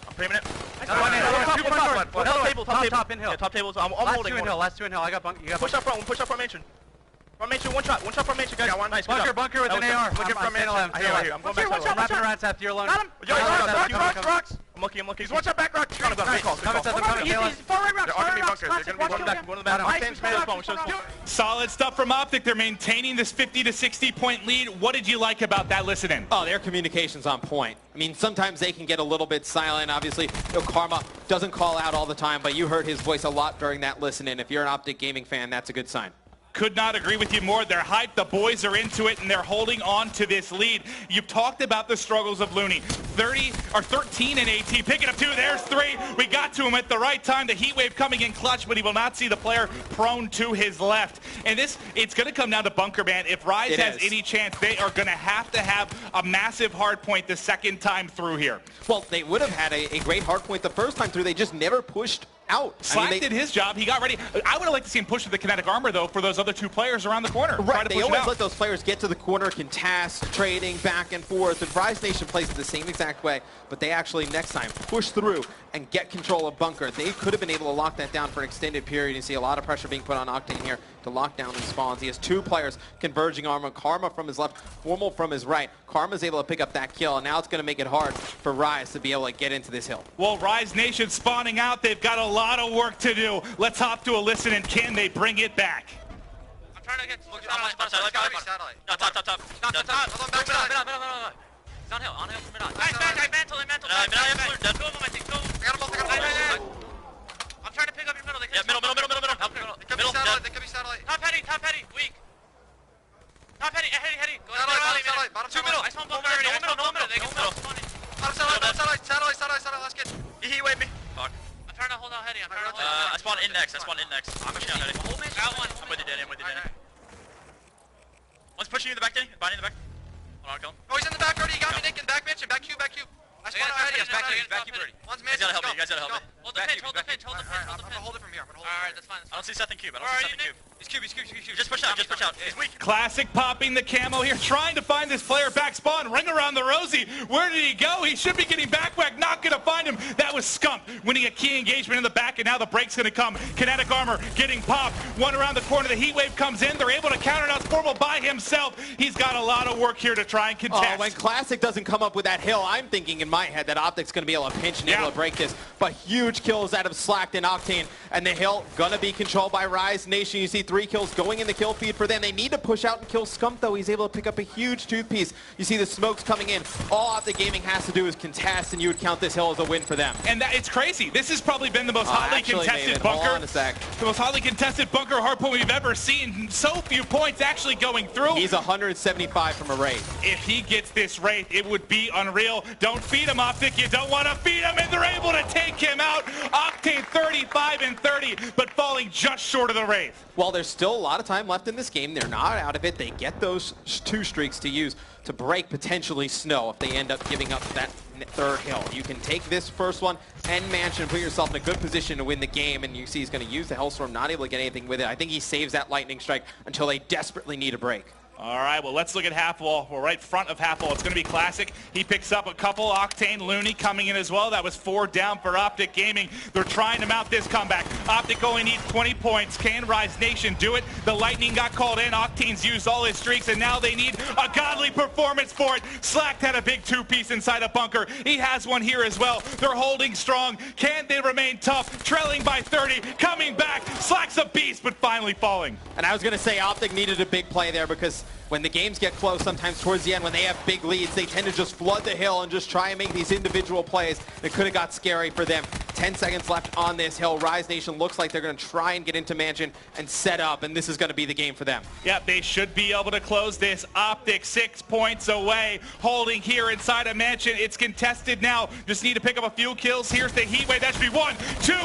I'm framing it. Top in hill. Top tables. I'm holding. Last 2 in hill. I got bunker. Push up front mansion. Front mansion, one shot front mansion, guys. Got one, nice. Bunker with an AR. Looking front mansion. I hear you. I'm going back. I'm wrapping around after you're alone. Got him. Rocks. I'm looking. He's one shot back, Rocks. Good call. He's far right Rocks. They're going to be bunkers. They're going to be back. One of the back. Solid stuff from Optic. They're maintaining this 50 to 60-point lead. What did you like about that listen-in? Oh, their communication's on point. I mean, sometimes they can get a little bit silent. Obviously, Karma doesn't call out all the time, but you heard his voice a lot during that listen-in. If you're an Optic Gaming fan, that's a good sign. Could not agree with you more. They're hyped, the boys are into it, and they're holding on to this lead. You've talked about the struggles of Looney. 13 in AT, picking up 2, there's 3. We got to him at the right time. The heat wave coming in clutch, but he will not see the player prone to his left. And it's going to come down to bunker, man. If Rise has any chance, they are going to have a massive hard point the second time through here. Well, they would have had a great hard point the first time through. They just never pushed out. Slack did his job. He got ready. I would have liked to see him push with the kinetic armor, though, for those other 2 players around the corner. Right, they always let those players get to the corner, contest, trading back and forth. And Rise Nation plays it the same exact way, but they actually next time push through and get control of bunker. They could have been able to lock that down for an extended period. You see a lot of pressure being put on Octane here to lock down these spawns. He has 2 players converging armor. Karma from his left, Formal from his right. Karma's able to pick up that kill, and now it's going to make it hard for Rise to be able to get into this hill. Well, Rise Nation spawning out. They've got a lot of work to do. Let's hop to a listen, and can they bring it back? I'm trying to get satellite. No, top. Downhill, on hill from mid on. Nice, mantle. There's 2 of them, I think. I got them both. I'm trying to pick up your middle. Yeah, middle. They could be satellite. Top heady, weak. Top heady. Satellite, bottom 2 middle. I spawned both already. No middle. They can still spawn in. Bottom satellite, last kid. He heat waved me. Fuck. I'm trying to hold out heady. I spawned index. I'm pushing out heady. Got one. I'm with you, Danny. One's pushing you in the back, Danny. Binding in the back. Hold on, kill him. Oh, he's in the back already. He got me, Nick. In back mansion. Back cube. I spawned out heady. Back cube already. One's mansion. You guys gotta help me. Hold the pinch. I'm gonna hold it from here. Alright, that's fine. I don't see Seth in cube. He's cube. Just push out. He's weak. Classic popping the camo here, trying to find this player back spawn. Ring around the rosy. Where did he go? He should be getting back whacked. Not going to find him. That was Scump winning a key engagement in the back, and now the break's going to come. Kinetic armor getting popped. One around the corner. The heat wave comes in. They're able to counter now. Formal by himself. He's got a lot of work here to try and contest. Oh, when Classic doesn't come up with that hill, I'm thinking in my head that Optic's going to be able to pinch and able to break this. But huge kills out of Slacked and Octane, and the hill going to be controlled by Rise Nation. You see 3 kills going in the kill feed for them. They need to push out and kill Scump, though. He's able to pick up a huge toothpiece. You see the smokes coming in. All Optic Gaming has to do is contest, and you would count this hill as a win for them. And it's crazy. This has probably been the most hotly contested bunker. Hold on a sec. The most hotly contested bunker hardpoint we've ever seen. So few points actually going through. He's 175 from a Wraith. If he gets this Wraith, it would be unreal. Don't feed him, Optic. You don't want to feed him, and they're able to take him out. Octane 35 and 30, but falling just short of the Wraith. Well, there's still a lot of time left in this game. They're not out of it. They get those 2 streaks to use to break potentially Snow if they end up giving up that 3rd hill. You can take this first one and Mansion, put yourself in a good position to win the game, and you see he's going to use the Hellstorm, not able to get anything with it. I think he saves that Lightning Strike until they desperately need a break. All right, well, let's look at half wall. We're right front of half wall. It's going to be Classic. He picks up a couple. Octane, Looney coming in as well. That was 4 down for Optic Gaming. They're trying to mount this comeback. Optic only needs 20 points. Can Rise Nation do it? The Lightning got called in. Octane's used all his streaks, and now they need a godly performance for it. Slacked had a big 2-piece inside a bunker. He has one here as well. They're holding strong. Can they remain tough? Trailing by 30. Coming back. Slack's a beast, but finally falling. And I was going to say Optic needed a big play there, because when the games get close, sometimes towards the end, when they have big leads, they tend to just flood the hill and just try and make these individual plays. It could have got scary for them. 10 seconds left on this hill. Rise Nation looks like they're going to try and get into Mansion and set up, and this is going to be the game for them. Yep, they should be able to close this. Optic 6 points away, holding here inside a Mansion. It's contested now. Just need to pick up a few kills. Here's the heat wave. That should be 1, 2, 3.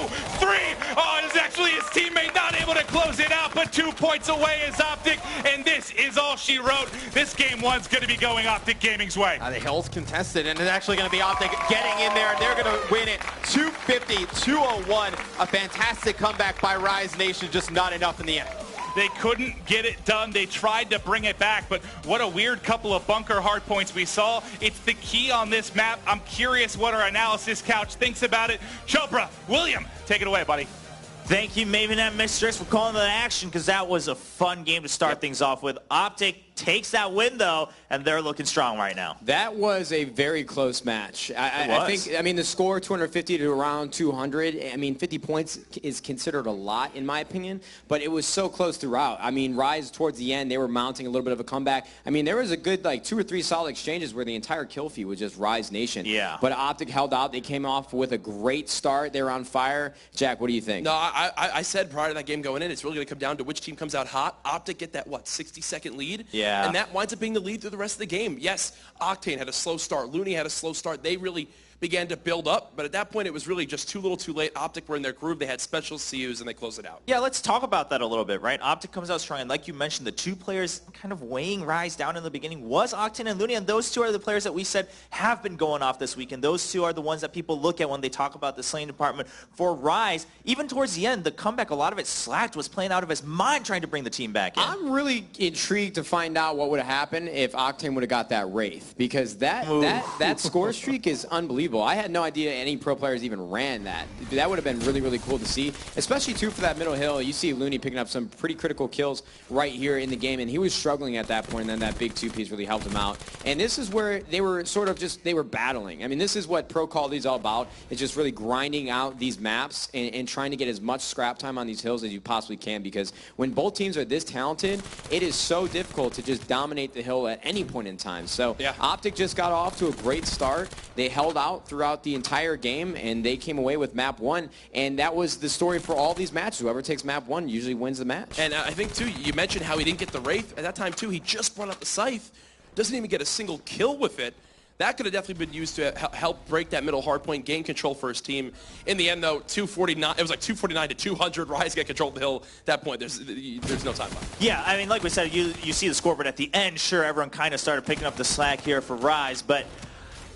Oh, it's actually his teammate not able to close it out, but 2 points away is Optic, and this is all she wrote. This game 1's going to be going Optic Gaming's way. The hill's contested, and it's actually going to be Optic getting in there, and they're going to win it 250-201. A fantastic comeback by Rise Nation, just not enough in the end. They couldn't get it done. They tried to bring it back, but what a weird couple of bunker hardpoints we saw. It's the key on this map. I'm curious what our analysis couch thinks about it. Chopra, William, take it away, buddy. Thank you, Maven and Mistress, for calling the action, because that was a fun game to start things off with. Optic takes that win, though, and they're looking strong right now. That was a very close match. I mean, the score 250 to around 200. I mean, 50 points is considered a lot, in my opinion, but it was so close throughout. I mean, Rise towards the end, they were mounting a little bit of a comeback. I mean, there was a good, like, 2 or 3 solid exchanges where the entire kill feed was just Rise Nation. Yeah. But Optic held out. They came off with a great start. They were on fire. Jack, what do you think? No, I said prior to that game going in, it's really going to come down to which team comes out hot. Optic get that, 60-second lead? Yeah. And that winds up being the lead through the rest of the game. Yes, Octane had a slow start. Looney had a slow start. They really began to build up, but at that point it was really just too little too late. Optic were in their groove. They had special CUs and they closed it out. Yeah, let's talk about that a little bit, right? Optic comes out strong, and like you mentioned, the 2 players kind of weighing Rise down in the beginning was Octane and Looney, and those 2 are the players that we said have been going off this week, and those 2 are the ones that people look at when they talk about the slaying department for Rise. Even towards the end, the comeback, a lot of it slacked, was playing out of his mind trying to bring the team back in. I'm really intrigued to find out what would have happened if Octane would have got that Wraith, because that score streak is unbelievable. I had no idea any pro players even ran that. That would have been really, really cool to see, especially, too, for that middle hill. You see Looney picking up some pretty critical kills right here in the game, and he was struggling at that point, and then that big 2-piece really helped him out. And this is where they were sort of just, they were battling. I mean, this is what Pro Call of Duty is all about. It's just really grinding out these maps and trying to get as much scrap time on these hills as you possibly can, because when both teams are this talented, it is so difficult to just dominate the hill at any point in time. So yeah. Optic just got off to a great start. They held out throughout the entire game, and they came away with map 1, and that was the story for all these matches. Whoever takes map 1 usually wins the match. And I think, too, you mentioned how he didn't get the Wraith. At that time, too, he just brought up the Scythe. Doesn't even get a single kill with it. That could have definitely been used to help break that middle hardpoint, gain control for his team. In the end, though, 249. It was like 249 to 200. Rise get control of the hill. At that point, there's no time left. Yeah, I mean, like we said, you see the scoreboard at the end. Sure, everyone kind of started picking up the slack here for Rise, but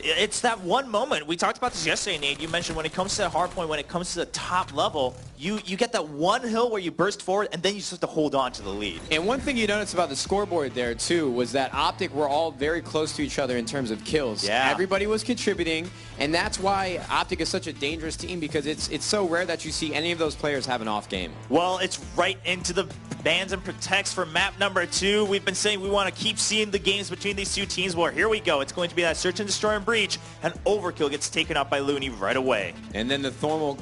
it's that one moment. We talked about this yesterday, Nate. You mentioned when it comes to that hard point, when it comes to the top level, you get that one hill where you burst forward, and then you just have to hold on to the lead. And one thing you noticed about the scoreboard there, too, was that Optic were all very close to each other in terms of kills. Yeah. Everybody was contributing, and that's why Optic is such a dangerous team, because it's so rare that you see any of those players have an off game. Well, it's right into the bans and protects for map number 2. We've been saying we want to keep seeing the games between these 2 teams. Well, here we go. It's going to be that search and destroy and breach, and Overkill gets taken out by Looney right away. And then the thermal,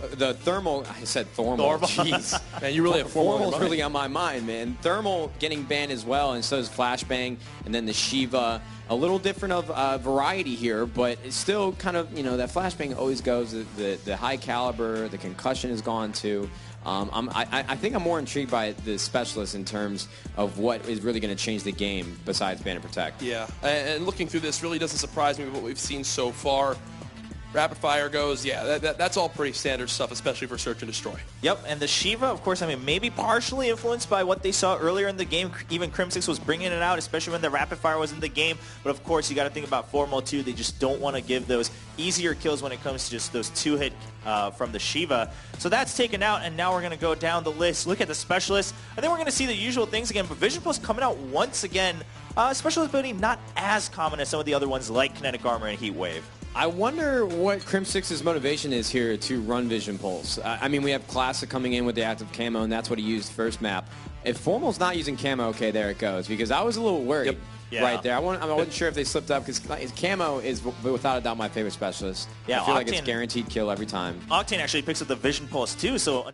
I said Thormal. Jeez. Man, you really have Thermal's really on my mind, man. Thermal getting banned as well, and so is Flashbang, and then the Shiva. A little different of variety here, but it's still kind of, that Flashbang always goes. The high caliber, the concussion is gone too. I think I'm more intrigued by the specialist in terms of what is really going to change the game besides ban and protect. Yeah, and looking through this really doesn't surprise me with what we've seen so far. Rapid fire goes, yeah, that's all pretty standard stuff, especially for search and destroy. Yep, and the Shiva, of course, I mean, maybe partially influenced by what they saw earlier in the game. Even Crimsix was bringing it out, especially when the rapid fire was in the game. But of course, you got to think about Formal too. They just don't want to give those easier kills when it comes to just those 2-hit from the Shiva. So that's taken out, and now we're going to go down the list. Look at the specialists. I think we're going to see the usual things again, but Vision Pulse coming out once again. Specialist ability not as common as some of the other ones like Kinetic Armor and Heat Wave. I wonder what Crim6's motivation is here to run Vision Pulse. I mean, we have Classic coming in with the active camo, and that's what he used first map. If Formal's not using camo, okay, there it goes, because I was a little worried right there. I wasn't sure if they slipped up, because camo is, without a doubt, my favorite specialist. Yeah, I feel Octane, like it's guaranteed kill every time. Octane actually picks up the Vision Pulse, too, so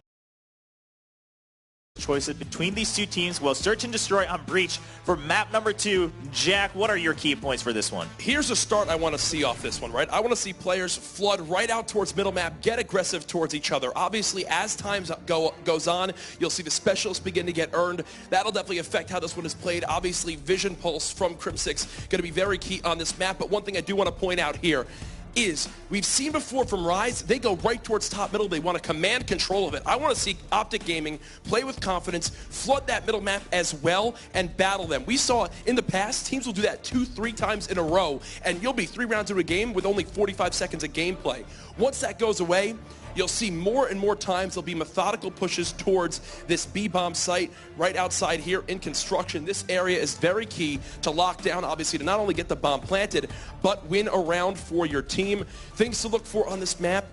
choices between these 2 teams. Well, search and destroy on Breach for map number 2. Jack, what are your key points for this one? Here's a start I want to see off this one, right? I want to see players flood right out towards middle map, get aggressive towards each other. Obviously, as time goes on, you'll see the specialists begin to get earned. That'll definitely affect how this one is played. Obviously, Vision Pulse from Crim6 going to be very key on this map, but one thing I do want to point out here is we've seen before from Rise, they go right towards top middle. They want to command control of it. I want to see Optic Gaming play with confidence, flood that middle map as well, and battle them. We saw in the past, teams will do that 2-3 times in a row, and you'll be 3 rounds into a game with only 45 seconds of gameplay. Once that goes away, you'll see more and more times there'll be methodical pushes towards this B-bomb site right outside here in construction. This area is very key to lock down, obviously, to not only get the bomb planted, but win a round for your team. Things to look for on this map.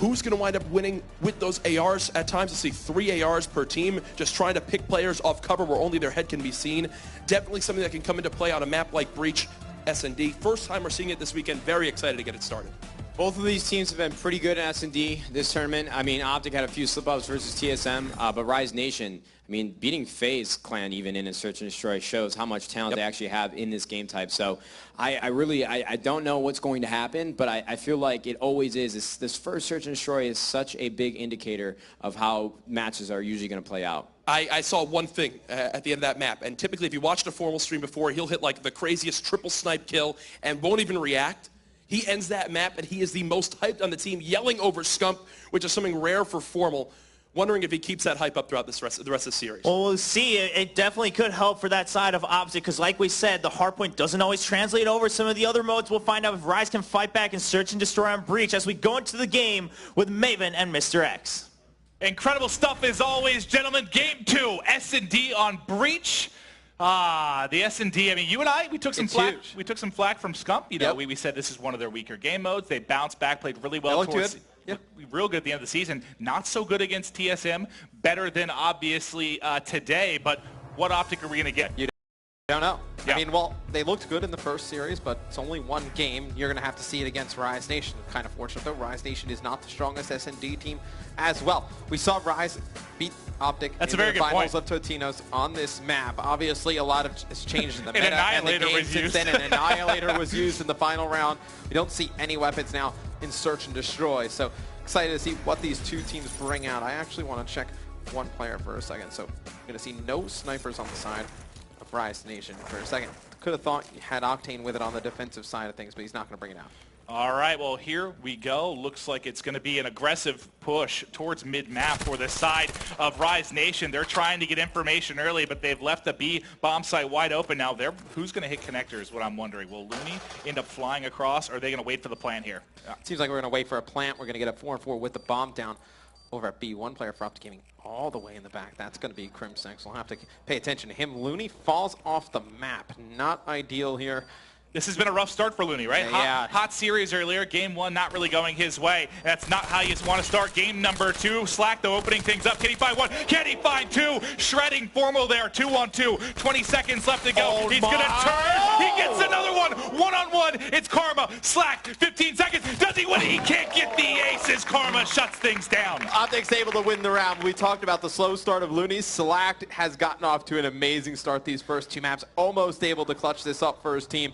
Who's going to wind up winning with those ARs? At times, I see 3 ARs per team, just trying to pick players off cover where only their head can be seen. Definitely something that can come into play on a map like Breach S&D. First time we're seeing it this weekend. Very excited to get it started. Both of these teams have been pretty good in S&D this tournament. I mean, Optic had a few slip-ups versus TSM, but Rise Nation, I mean, beating FaZe Clan even in a Search and Destroy shows how much talent they actually have in this game type. So I don't know what's going to happen, but I feel like it always is. This first Search and Destroy is such a big indicator of how matches are usually going to play out. I saw one thing at the end of that map, and typically if you watched a Formal stream before, he'll hit like the craziest triple snipe kill and won't even react. He ends that map, and he is the most hyped on the team, yelling over Scump, which is something rare for Formal. Wondering if he keeps that hype up throughout the rest of the series. Well, we'll see. It definitely could help for that side of Optic, because like we said, the hardpoint doesn't always translate over some of the other modes. We'll find out if Rise can fight back and Search and Destroy on Breach as we go into the game with Maven and Mr. X. Incredible stuff as always, gentlemen. Game 2, S&D on Breach. The S&D, I mean, you and I, we took some flack. Huge. We took some flack from Scump. You know, we said this is one of their weaker game modes. They bounced back, played really well. Towards, real good at the end of the season. Not so good against TSM. Better than, obviously, today. But what Optic are we going to get? You don't know. I mean, well, they looked good in the first series, but it's only one game. You're going to have to see it against Rise Nation. Kind of fortunate, though. Rise Nation is not the strongest S&D team as well. We saw Rise beat Optic in the finals of Totino's on this map. Obviously, a lot has changed in the meta and the game since then. An Annihilator was used in the final round. We don't see any weapons now in Search and Destroy. So excited to see what these two teams bring out. I actually want to check one player for a second. So I'm going to see no snipers on the side of Rise Nation for a second. Could have thought you had Octane with it on the defensive side of things, but he's not going to bring it out. All right, well, here we go. Looks like it's going to be an aggressive push towards mid-map for the side of Rise Nation. They're trying to get information early, but they've left the B bomb site wide open now. Who's going to hit connector is what I'm wondering. Will Looney end up flying across, or are they going to wait for the plant here? Seems like we're going to wait for a plant. We're going to get a 4-4 with the bomb down over at B. One player for Optic Gaming all the way in the back. That's going to be Crimson. So we'll have to pay attention to him. Looney falls off the map. Not ideal here. This has been a rough start for Looney, right? Hot series earlier. Game 1 not really going his way. That's not how you want to start game number 2. Slack, though, opening things up. Can he find 1? Can he find 2? Shredding Formal there. 2-on-2. 20 seconds left to go. He's going to turn. He gets another one. 1-on-1. It's Karma. Slack. 15 seconds. Does he win it? He can't get the aces. Karma shuts things down. Optic's able to win the round. We talked about the slow start of Looney. Slack has gotten off to an amazing start these first 2 maps. Almost able to clutch this up for his team.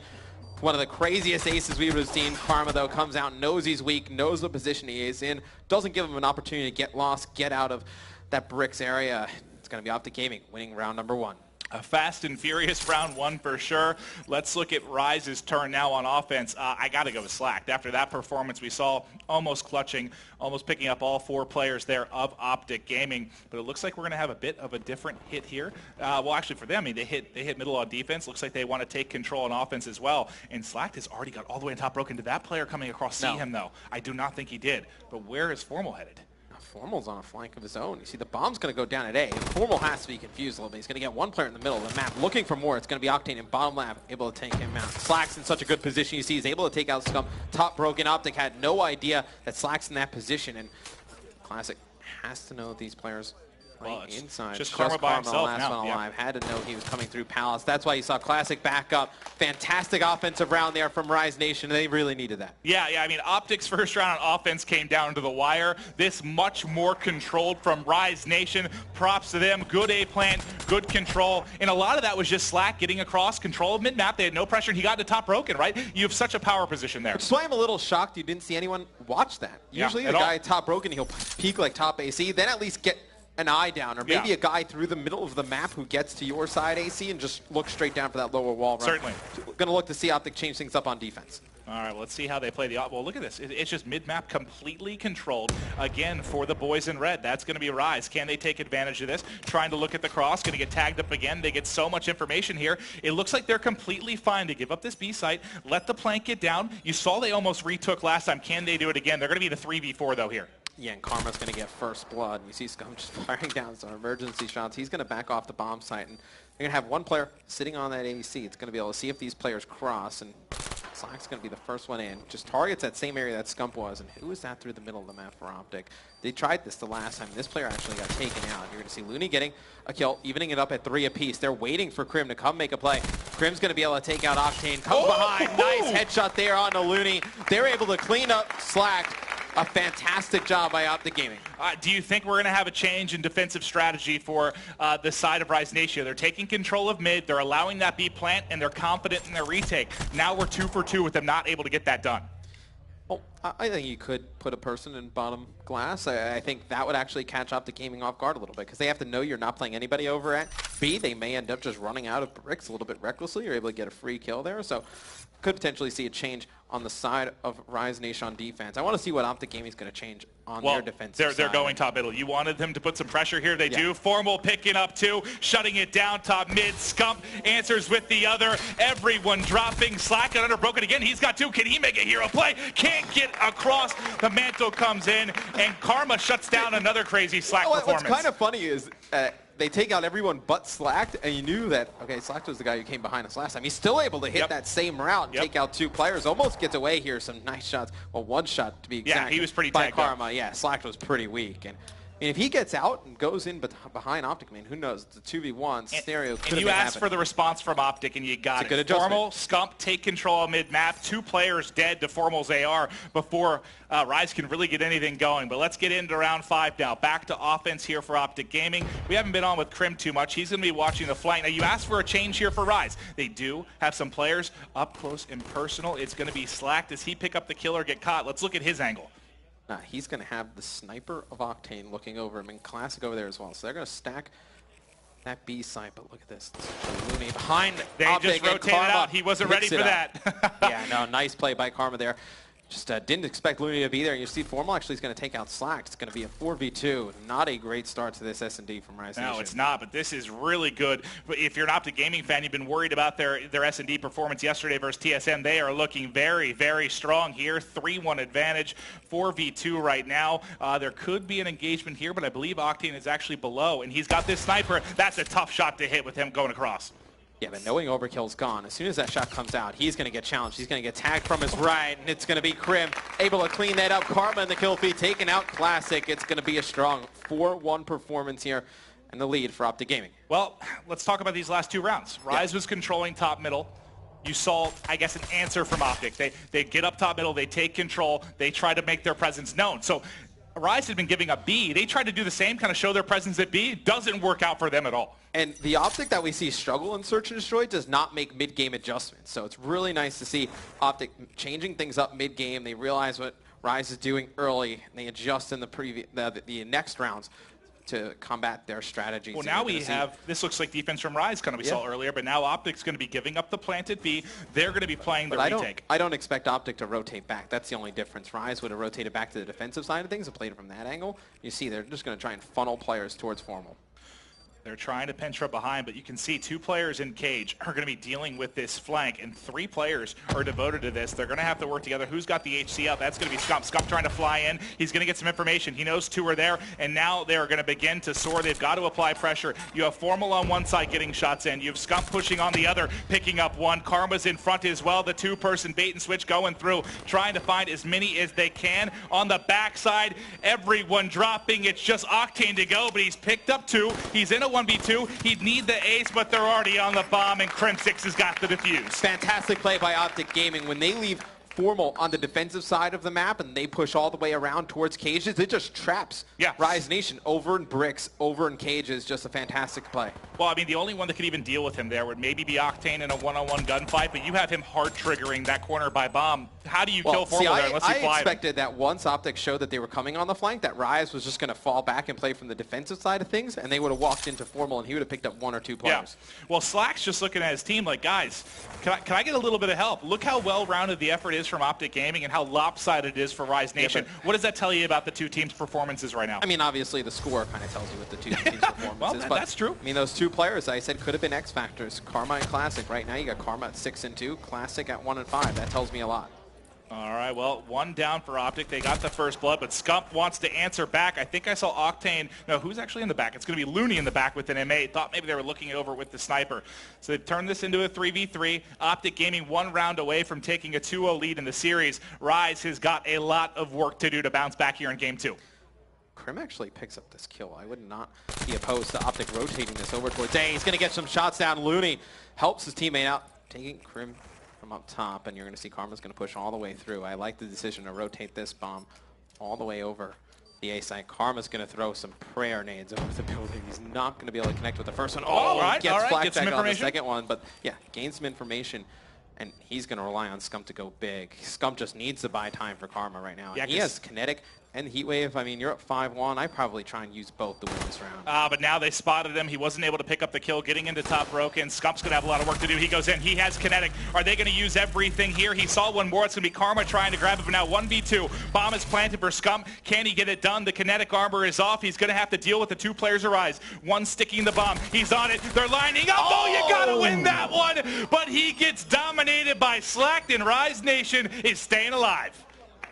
One of the craziest aces we've ever seen. Karma, though, comes out, knows he's weak, knows the position he is in, doesn't give him an opportunity to get lost, get out of that bricks area. It's going to be Optic Gaming winning round number 1. A fast and furious round 1 for sure. Let's look at Rise's turn now on offense. I got to go with Slack. After that performance, we saw almost clutching, almost picking up all 4 players there of Optic Gaming. But it looks like we're going to have a bit of a different hit here. Well, actually, for them, I mean, they hit middle on defense. Looks like they want to take control on offense as well. And Slack has already got all the way on top broken. Did that player coming across see him, though? I do not think he did. But where is Formal headed? Formal's on a flank of his own. You see the bomb's going to go down at A. Formal has to be confused a little bit. He's going to get one player in the middle of the map looking for more. It's going to be Octane in bottom lab, able to take him out. Slack's in such a good position. You see he's able to take out Scum. Top broken. Optic had no idea that Slack's in that position. And Classic has to know these players inside. Just Karma by himself last now. one alive. Had to know he was coming through Palace. That's why you saw Classic back up. Fantastic offensive round there from Rise Nation. They really needed that. Yeah. I mean, Optic's first round on offense came down to the wire. This much more controlled from Rise Nation. Props to them. Good A plant, good control. And a lot of that was just Slack getting across control of mid-map. They had no pressure. He got to top broken, right? You have such a power position there. Which is why I'm a little shocked you didn't see anyone watch that. Usually the guy top broken, he'll peak like top AC, then at least get an eye down, or maybe a guy through the middle of the map who gets to your side AC and just looks straight down for that lower wall run. Certainly. Going to look to see Optic change things up on defense. All right, well, let's see how they play the... Well, look at this. It's just mid-map completely controlled, again, for the boys in red. That's going to be Rise. Can they take advantage of this? Trying to look at the cross, going to get tagged up again. They get so much information here. It looks like they're completely fine to give up this B site, let the plank get down. You saw they almost retook last time. Can they do it again? They're going to be the 3v4, though, here. Yeah, and Karma's going to get first blood. You see Scum just firing down some emergency shots. He's going to back off the bomb site, and they're going to have one player sitting on that AC. It's going to be able to see if these players cross, and Slack's going to be the first one in. Just targets that same area that Scump was. And who is that through the middle of the map for Optic? They tried this the last time. This player actually got taken out. You're going to see Looney getting a kill, evening it up at 3 apiece. They're waiting for Krim to come make a play. Krim's going to be able to take out Octane. Comes behind. Nice headshot there onto Looney. They're able to clean up Slack. A fantastic job by Optic Gaming. Do you think we're going to have a change in defensive strategy for the side of Rise Nation? They're taking control of mid, they're allowing that B plant, and they're confident in their retake. Now we're 2 for 2 with them not able to get that done. Well, I think you could put a person in bottom glass. I think that would actually catch Optic Gaming off guard a little bit because they have to know you're not playing anybody over at B. They may end up just running out of bricks a little bit recklessly. You're able to get a free kill there. So could potentially see a change on the side of Rise Nation on defense. I want to see what Optic Gaming is going to change on their defense. They're going top middle. You wanted them to put some pressure here. They do. Formal picking up 2, shutting it down top mid. Scump answers with the other. Everyone dropping. Slack and under broken again. He's got 2. Can he make a hero play? Can't get across. The mantle comes in, and Karma shuts down another crazy Slack performance. What's kind of funny is they take out everyone but Slacked, and you knew that, okay, Slacked was the guy who came behind us last time. He's still able to hit that same route and take out 2 players. Almost gets away here. Some nice shots. Well, 1 shot to be exact. Yeah, he was pretty by tagged Karma. up. Yeah, Slacked was pretty weak. And I mean, if he gets out and goes in behind Optic, I mean, who knows? The 2v1 scenario could have you asked for the response from Optic, and you got it. Good adjustment. Formal, Scump take control of mid-map. 2 players dead to Formal's AR before Rise can really get anything going. But let's get into round 5 now. Back to offense here for Optic Gaming. We haven't been on with Krim too much. He's going to be watching the flank. Now, you asked for a change here for Rise. They do have some players up close and personal. It's going to be Slack. Does he pick up the kill or get caught? Let's look at his angle. He's going to have the sniper of Octane looking over him, and Classic over there as well. So they're going to stack that B site, but look at this. Looney behind They Optic, just rotated out. He wasn't ready for that. Yeah, no, nice play by Karma there. Just didn't expect Looney to be there. You see Formal actually is going to take out Slack. It's going to be a 4v2. Not a great start to this S&D from Rise Nation. No, it's not, but this is really good. But if you're an Optic Gaming fan, you've been worried about their S&D performance yesterday versus TSM. They are looking very, very strong here. 3-1 advantage, 4v2 right now. There could be an engagement here, but I believe Octane is actually below, and he's got this sniper. That's a tough shot to hit with him going across. Yeah, but knowing Overkill's gone, as soon as that shot comes out, he's going to get challenged. He's going to get tagged from his right, and it's going to be Krim able to clean that up. Karma in the kill feed, taking out Classic. It's going to be a strong 4-1 performance here, and the lead for Optic Gaming. Well, let's talk about these last 2 rounds. Rise was controlling top middle. You saw, I guess, an answer from Optic. They get up top middle, they take control, they try to make their presence known. So Rise has been giving up B. They tried to do the same, kind of show their presence at B. Doesn't work out for them at all. And the Optic that we see struggle in Search and Destroy does not make mid-game adjustments. So it's really nice to see Optic changing things up mid-game. They realize what Rise is doing early, and they adjust in the next rounds to combat their strategies. Well, now we have, this looks like defense from Rise, kind of we saw earlier, but now Optic's going to be giving up the planted B. They're going to be playing the retake. I don't expect Optic to rotate back. That's the only difference. Rise would have rotated back to the defensive side of things and played it from that angle. You see, they're just going to try and funnel players towards Formal. They're trying to pinch from behind, but you can see 2 players in cage are going to be dealing with this flank, and 3 players are devoted to this. They're going to have to work together. Who's got the HC up? That's going to be Scump. Scump trying to fly in. He's going to get some information. He knows 2 are there, and now they're going to begin to soar. They've got to apply pressure. You have Formal on one side getting shots in. You have Scump pushing on the other, picking up 1. Karma's in front as well. The 2-person bait and switch going through, trying to find as many as they can. On the backside, everyone dropping. It's just Octane to go, but he's picked up 2. He's in a 1v2. He'd need the ace, but they're already on the bomb, and Crim6 has got the defuse. Fantastic play by Optic Gaming. When they leave Formal on the defensive side of the map and they push all the way around towards cages, it just traps Rise Nation over in bricks, over in cages. Just a fantastic play. Well, I mean, the only one that could even deal with him there would maybe be Octane in a one-on-one gunfight, but you have him hard triggering that corner by bomb. How do you kill Formal there unless you fly I expected that once Optic showed that they were coming on the flank, that Rise was just going to fall back and play from the defensive side of things, and they would have walked into Formal and he would have picked up 1 or 2 players. Yeah. Well, Slack's just looking at his team like, guys, can I get a little bit of help? Look how well-rounded the effort is from Optic Gaming and how lopsided it is for Rise Nation. What does that tell you about the 2 teams' performances right now? I mean, obviously the score kind of tells you what the 2 teams' performances is. Well, that's true. I mean, those 2 players I said could have been X factors. Karma and Classic. Right now you got Karma at 6-2, Classic at 1-5. That tells me a lot. All right, well, one down for Optic. They got the first blood, but Scump wants to answer back. I think I saw Octane. No, who's actually in the back? It's going to be Looney in the back with an M8. Thought maybe they were looking it over with the sniper. So they've turned this into a 3v3. Optic Gaming 1 round away from taking a 2-0 lead in the series. Rise has got a lot of work to do to bounce back here in game 2. Krim actually picks up this kill. I would not be opposed to Optic rotating this over towards A. He's going to get some shots down. Looney helps his teammate out, taking Krim from up top, and you're going to see Karma's going to push all the way through. I like the decision to rotate this bomb all the way over the A side. Karma's going to throw some prayer nades over the building. He's not going to be able to connect with the first one. Oh, gets flak on the second one, but yeah, gains some information. And he's going to rely on Scump to go big. Scump just needs to buy time for Karma right now. Yeah, he has Kinetic and Heat Wave. I mean, you're up 5-1. I probably try and use both to win this round. But now they spotted him. He wasn't able to pick up the kill, getting into top broken. Scump's going to have a lot of work to do. He goes in. He has Kinetic. Are they going to use everything here? He saw one more. It's going to be Karma trying to grab it, but now 1v2. Bomb is planted for Scump. Can he get it done? The Kinetic armor is off. He's going to have to deal with the 2 players of Rise. One sticking the bomb. He's on it. They're lining up. Oh, you got to win that one. But he gets dominated by Slacked, and Rise Nation is staying alive.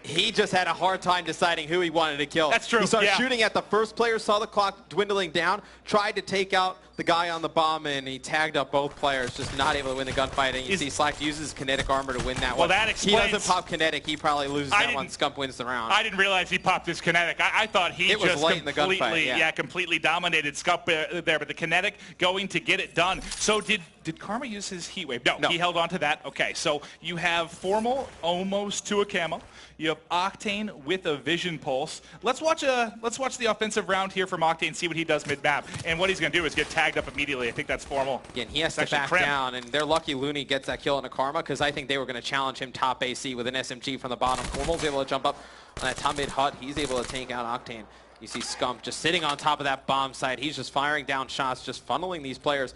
He just had a hard time deciding who he wanted to kill. That's true. He started shooting at the first player, saw the clock dwindling down, tried to take out the guy on the bomb, and he tagged up both players, just not able to win the gunfight. And you see Slack uses kinetic armor to win that one. Well, that explains. He doesn't pop kinetic. He probably loses that one. Scump wins the round. I didn't realize he popped his kinetic. I thought he it just was late in the gunfight, completely dominated Scump there. But the kinetic going to get it done. So did Karma use his heat wave? No, he held on to that. Okay, so you have Formal almost to a camo. You have Octane with a vision pulse. Let's watch the offensive round here from Octane, see what he does mid-map. And what he's going to do is get tagged up immediately. I think that's Formal. Again, he has to back down, and they're lucky Looney gets that kill into Karma, because I think they were going to challenge him top AC with an SMG from the bottom. Formal's able to jump up on that top mid hut. He's able to take out Octane. You see Scump just sitting on top of that bomb site. He's just firing down shots, just funneling these players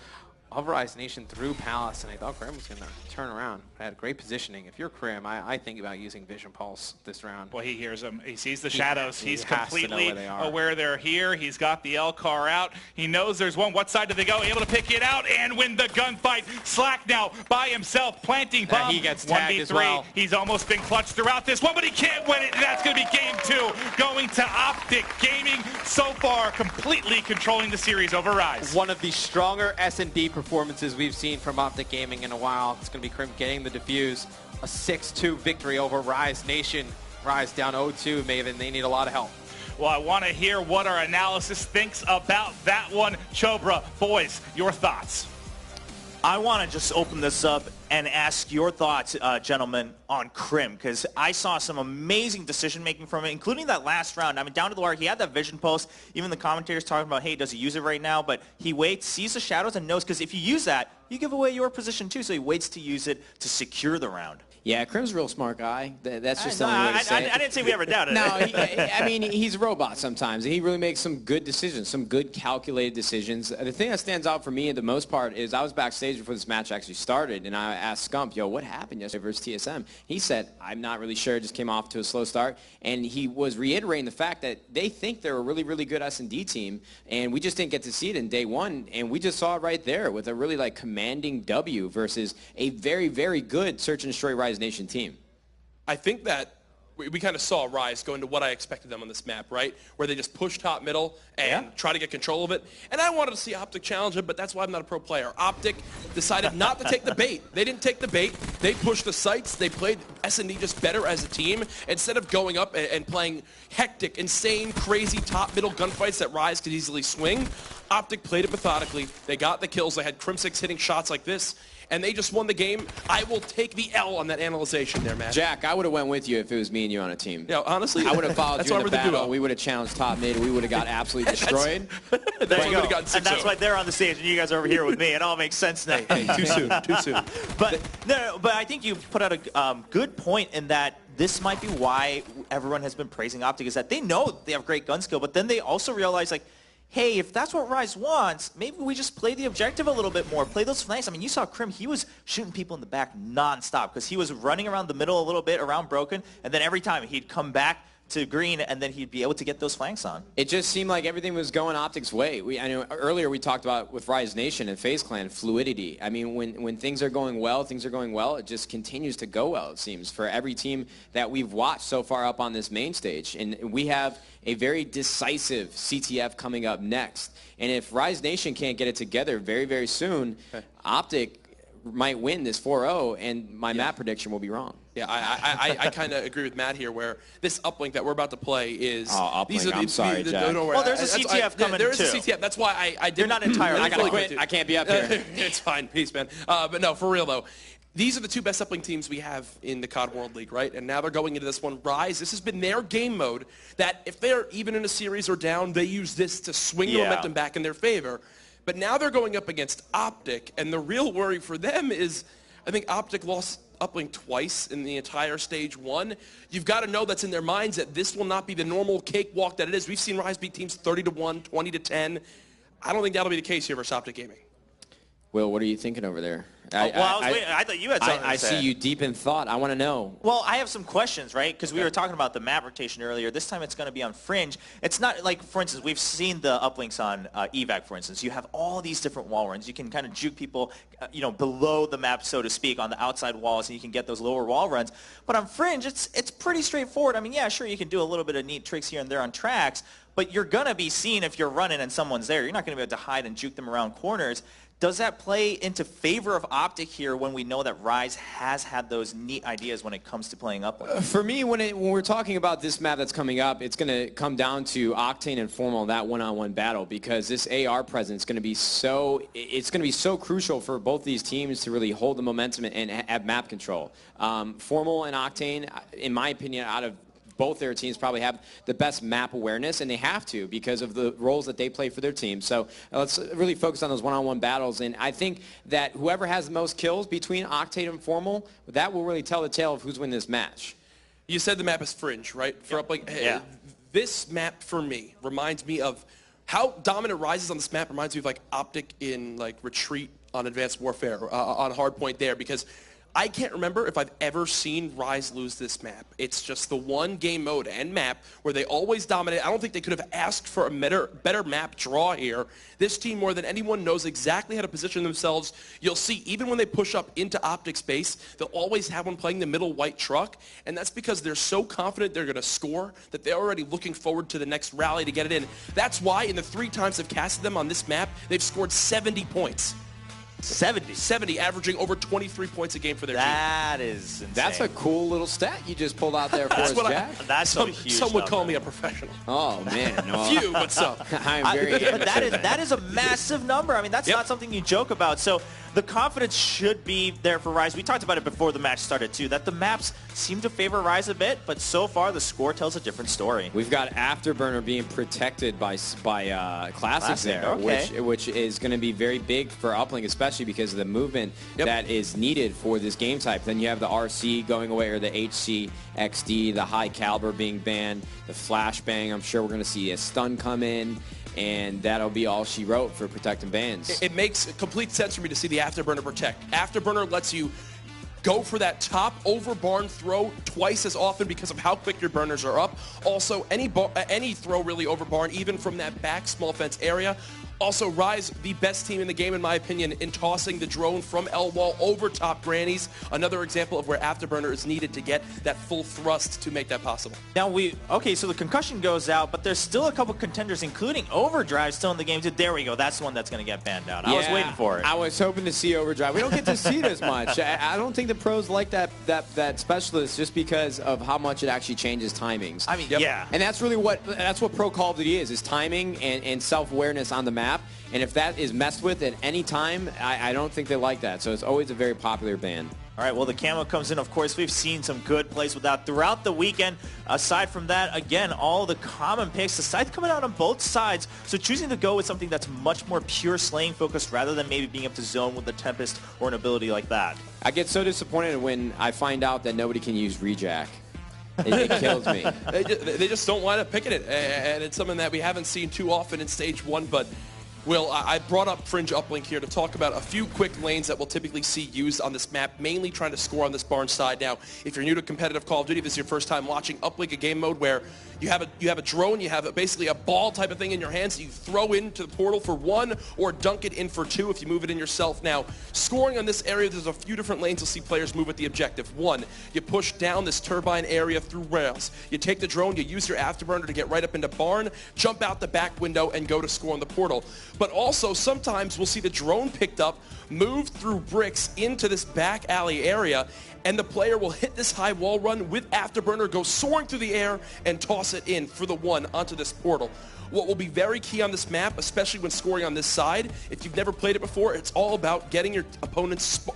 of Rise Nation through Palace, and I thought Krim was going to turn around. I had great positioning. If you're Krim, I think about using Vision Pulse this round. Well, he hears them. He sees the shadows. He's completely aware they're here. He's got the L car out. He knows there's one. What side do they go? Able to pick it out and win the gunfight. Slack now by himself, planting bomb. He gets tagged as well. He's almost been clutched throughout this one, but he can't win it. And that's going to be game 2, going to Optic Gaming. So far, completely controlling the series over Rise. One of the stronger S&D performances we've seen from Optic Gaming in a while. It's going to be Krim getting the defuse. A 6-2 victory over Rise Nation. Rise down 0-2, Maven. They need a lot of help. Well, I want to hear what our analysis thinks about that one. Chobra, boys, your thoughts. I want to just open this up and ask your thoughts, gentlemen, on Krim, because I saw some amazing decision-making from it, including that last round. I mean, down to the wire, he had that vision post. Even the commentators talking about, hey, does he use it right now? But he waits, sees the shadows, and knows, because if you use that, you give away your position too, so he waits to use it to secure the round. Yeah, Krim's a real smart guy. That's just something way to say. I didn't say we ever doubted it. I mean, he's a robot sometimes. He really makes some good decisions, some good calculated decisions. The thing that stands out for me, the most part, is I was backstage before this match actually started, and I asked Scump, yo, what happened yesterday versus TSM? He said, I'm not really sure. It just came off to a slow start. And he was reiterating the fact that they think they're a really, really good S&D team, and we just didn't get to see it in day one. And we just saw it right there with a really, like, commanding W versus a very, very good Search and Destroy Rise Nation team. I think that we kind of saw Rise go into what I expected them on this map, right? Where they just push top middle and try to get control of it. And I wanted to see Optic challenge it, but that's why I'm not a pro player. Optic decided not to take the bait. They didn't take the bait. They pushed the sites. They played S&D just better as a team. Instead of going up and playing hectic, insane, crazy top middle gunfights that Rise could easily swing, Optic played it methodically. They got the kills. They had Crimsix hitting shots like this, and they just won the game. I will take the L on that analyzation there, man. Jack, I would have went with you if it was me and you on a team. Yeah, honestly, I would have followed you in the battle. We would have challenged top mid. We would have got absolutely destroyed. There you go. And that's why they're on the stage and you guys are over here with me. It all makes sense now. Hey, too soon. Too soon. But I think you put out a good point in that this might be why everyone has been praising Optic, is that they know they have great gun skill, but then they also realize, like, hey, if that's what Rise wants, maybe we just play the objective a little bit more, play those flanks. I mean, you saw Krim, he was shooting people in the back nonstop because he was running around the middle a little bit, around Broken, and then every time he'd come back to green, and then he'd be able to get those flanks on. It just seemed like everything was going Optic's way. I know earlier we talked about with Rise Nation and FaZe Clan fluidity. I mean, when things are going well, it just continues to go well, it seems, for every team that we've watched so far up on this main stage. And we have a very decisive CTF coming up next. And if Rise Nation can't get it together very, very soon, Optic might win this 4-0, and my map prediction will be wrong. Yeah, I kind of agree with Matt here, where this uplink that we're about to play is... Oh, uplink, I'm sorry, Jack. Well, there's a CTF coming, There is too. a CTF. That's why I did... You're not entirely... I gotta quit. I can't be up here. It's fine. Peace, man. But no, for real, though. These are the two best uplink teams we have in the COD World League, right? And now they're going into this one. Rise, this has been their game mode that if they're even in a series or down, they use this to swing the momentum back in their favor. But now they're going up against Optic, and the real worry for them is, I think Optic lost uplink twice in the entire stage 1. You've got to know that's in their minds that this will not be the normal cakewalk that it is. We've seen Rise beat teams 30-1, 20-10. I don't think that'll be the case here versus Optic Gaming. Will, what are you thinking over there? I was waiting. I thought you had something to say. I see you deep in thought. I want to know. Well, I have some questions, right? Because we were talking about the map rotation earlier. This time it's going to be on Fringe. It's not like, for instance, we've seen the uplinks on evac, for instance. You have all these different wall runs. You can kind of juke people, below the map, so to speak, on the outside walls, and you can get those lower wall runs. But on Fringe, it's pretty straightforward. I mean, yeah, sure, you can do a little bit of neat tricks here and there on tracks, but you're going to be seen if you're running and someone's there. You're not going to be able to hide and juke them around corners. Does that play into favor of Optic here when we know that Rise has had those neat ideas when it comes to playing uplink? For me, when we're talking about this map that's coming up, it's going to come down to Octane and Formal in that one-on-one battle, because this AR presence is going to be so crucial for both these teams to really hold the momentum and have map control. Formal and Octane, in my opinion, out of both their teams probably have the best map awareness, and they have to because of the roles that they play for their team. So let's really focus on those one-on-one battles, and I think that whoever has the most kills between Octane and Formal, that will really tell the tale of who's winning this match. You said the map is Fringe, right? For uplink. Yeah. This map, for me, reminds me of how dominant Rise is on this map. Reminds me of like Optic in like Retreat on Advanced Warfare, on Hardpoint there, because I can't remember if I've ever seen Rise lose this map. It's just the one game mode and map where they always dominate. I don't think they could have asked for a better map draw here. This team, more than anyone, knows exactly how to position themselves. You'll see, even when they push up into Optic space, they'll always have one playing the middle white truck, and that's because they're so confident they're going to score that they're already looking forward to the next rally to get it in. That's why in the 3 times I've casted them on this map, they've scored 70 points. 70, averaging over 23 points a game for their team. That is insane. That's a cool little stat you just pulled out there for us, Jack. That's a huge Some would number. call me a professional. Oh, man. No. A few, but some. I'm very But that is a massive number. I mean, that's not something you joke about. So the confidence should be there for Rise. We talked about it before the match started, too, that the maps seem to favor Rise a bit, but so far the score tells a different story. We've got Afterburner being protected by Classic there, okay. which is going to be very big for uplink, especially because of the movement that is needed for this game type. Then you have the RC going away, or the HC XD, the high caliber being banned, the flashbang. I'm sure we're going to see a stun come in, and that'll be all she wrote for protecting bans. It makes complete sense for me to see the Afterburner protect. Afterburner lets you go for that top over barn throw twice as often because of how quick your burners are up. Also, any throw really over barn, even from that back small fence area. Also, Rise, the best team in the game, in my opinion, in tossing the drone from L-Wall over top grannies. Another example of where Afterburner is needed to get that full thrust to make that possible. Now, so the concussion goes out, but there's still a couple contenders, including Overdrive, still in the game. There we go. That's the one that's going to get banned out. I was waiting for it. I was hoping to see Overdrive. We don't get to see it as much. I don't think the pros like that specialist just because of how much it actually changes timings. I mean, yeah. And that's really what Pro Call of Duty is timing and self-awareness on the map. And if that is messed with at any time, I don't think they like that. So it's always a very popular ban. All right, well, the camo comes in. Of course, we've seen some good plays with that throughout the weekend. Aside from that, again, all the common picks, the scythe coming out on both sides. So choosing to go with something that's much more pure slaying focused rather than maybe being able to zone with the Tempest or an ability like that. I get so disappointed when I find out that nobody can use rejack. It kills me. They just don't wind up picking it. And it's something that we haven't seen too often in Stage 1, but Will, I brought up Fringe Uplink here to talk about a few quick lanes that we'll typically see used on this map, mainly trying to score on this barn side. Now, if you're new to competitive Call of Duty, this is your first time watching Uplink, a game mode where you have a drone, you have basically a ball type of thing in your hands that you throw into the portal for 1 or dunk it in for 2 if you move it in yourself. Now, scoring on this area, there's a few different lanes you'll see players move with the objective. 1, you push down this turbine area through rails. You take the drone, you use your afterburner to get right up into barn, jump out the back window, and go to score on the portal. But also, sometimes we'll see the drone picked up, move through bricks into this back alley area, and the player will hit this high wall run with afterburner, go soaring through the air, and toss it in for the 1 onto this portal. What will be very key on this map, especially when scoring on this side, if you've never played it before, it's all about getting your opponents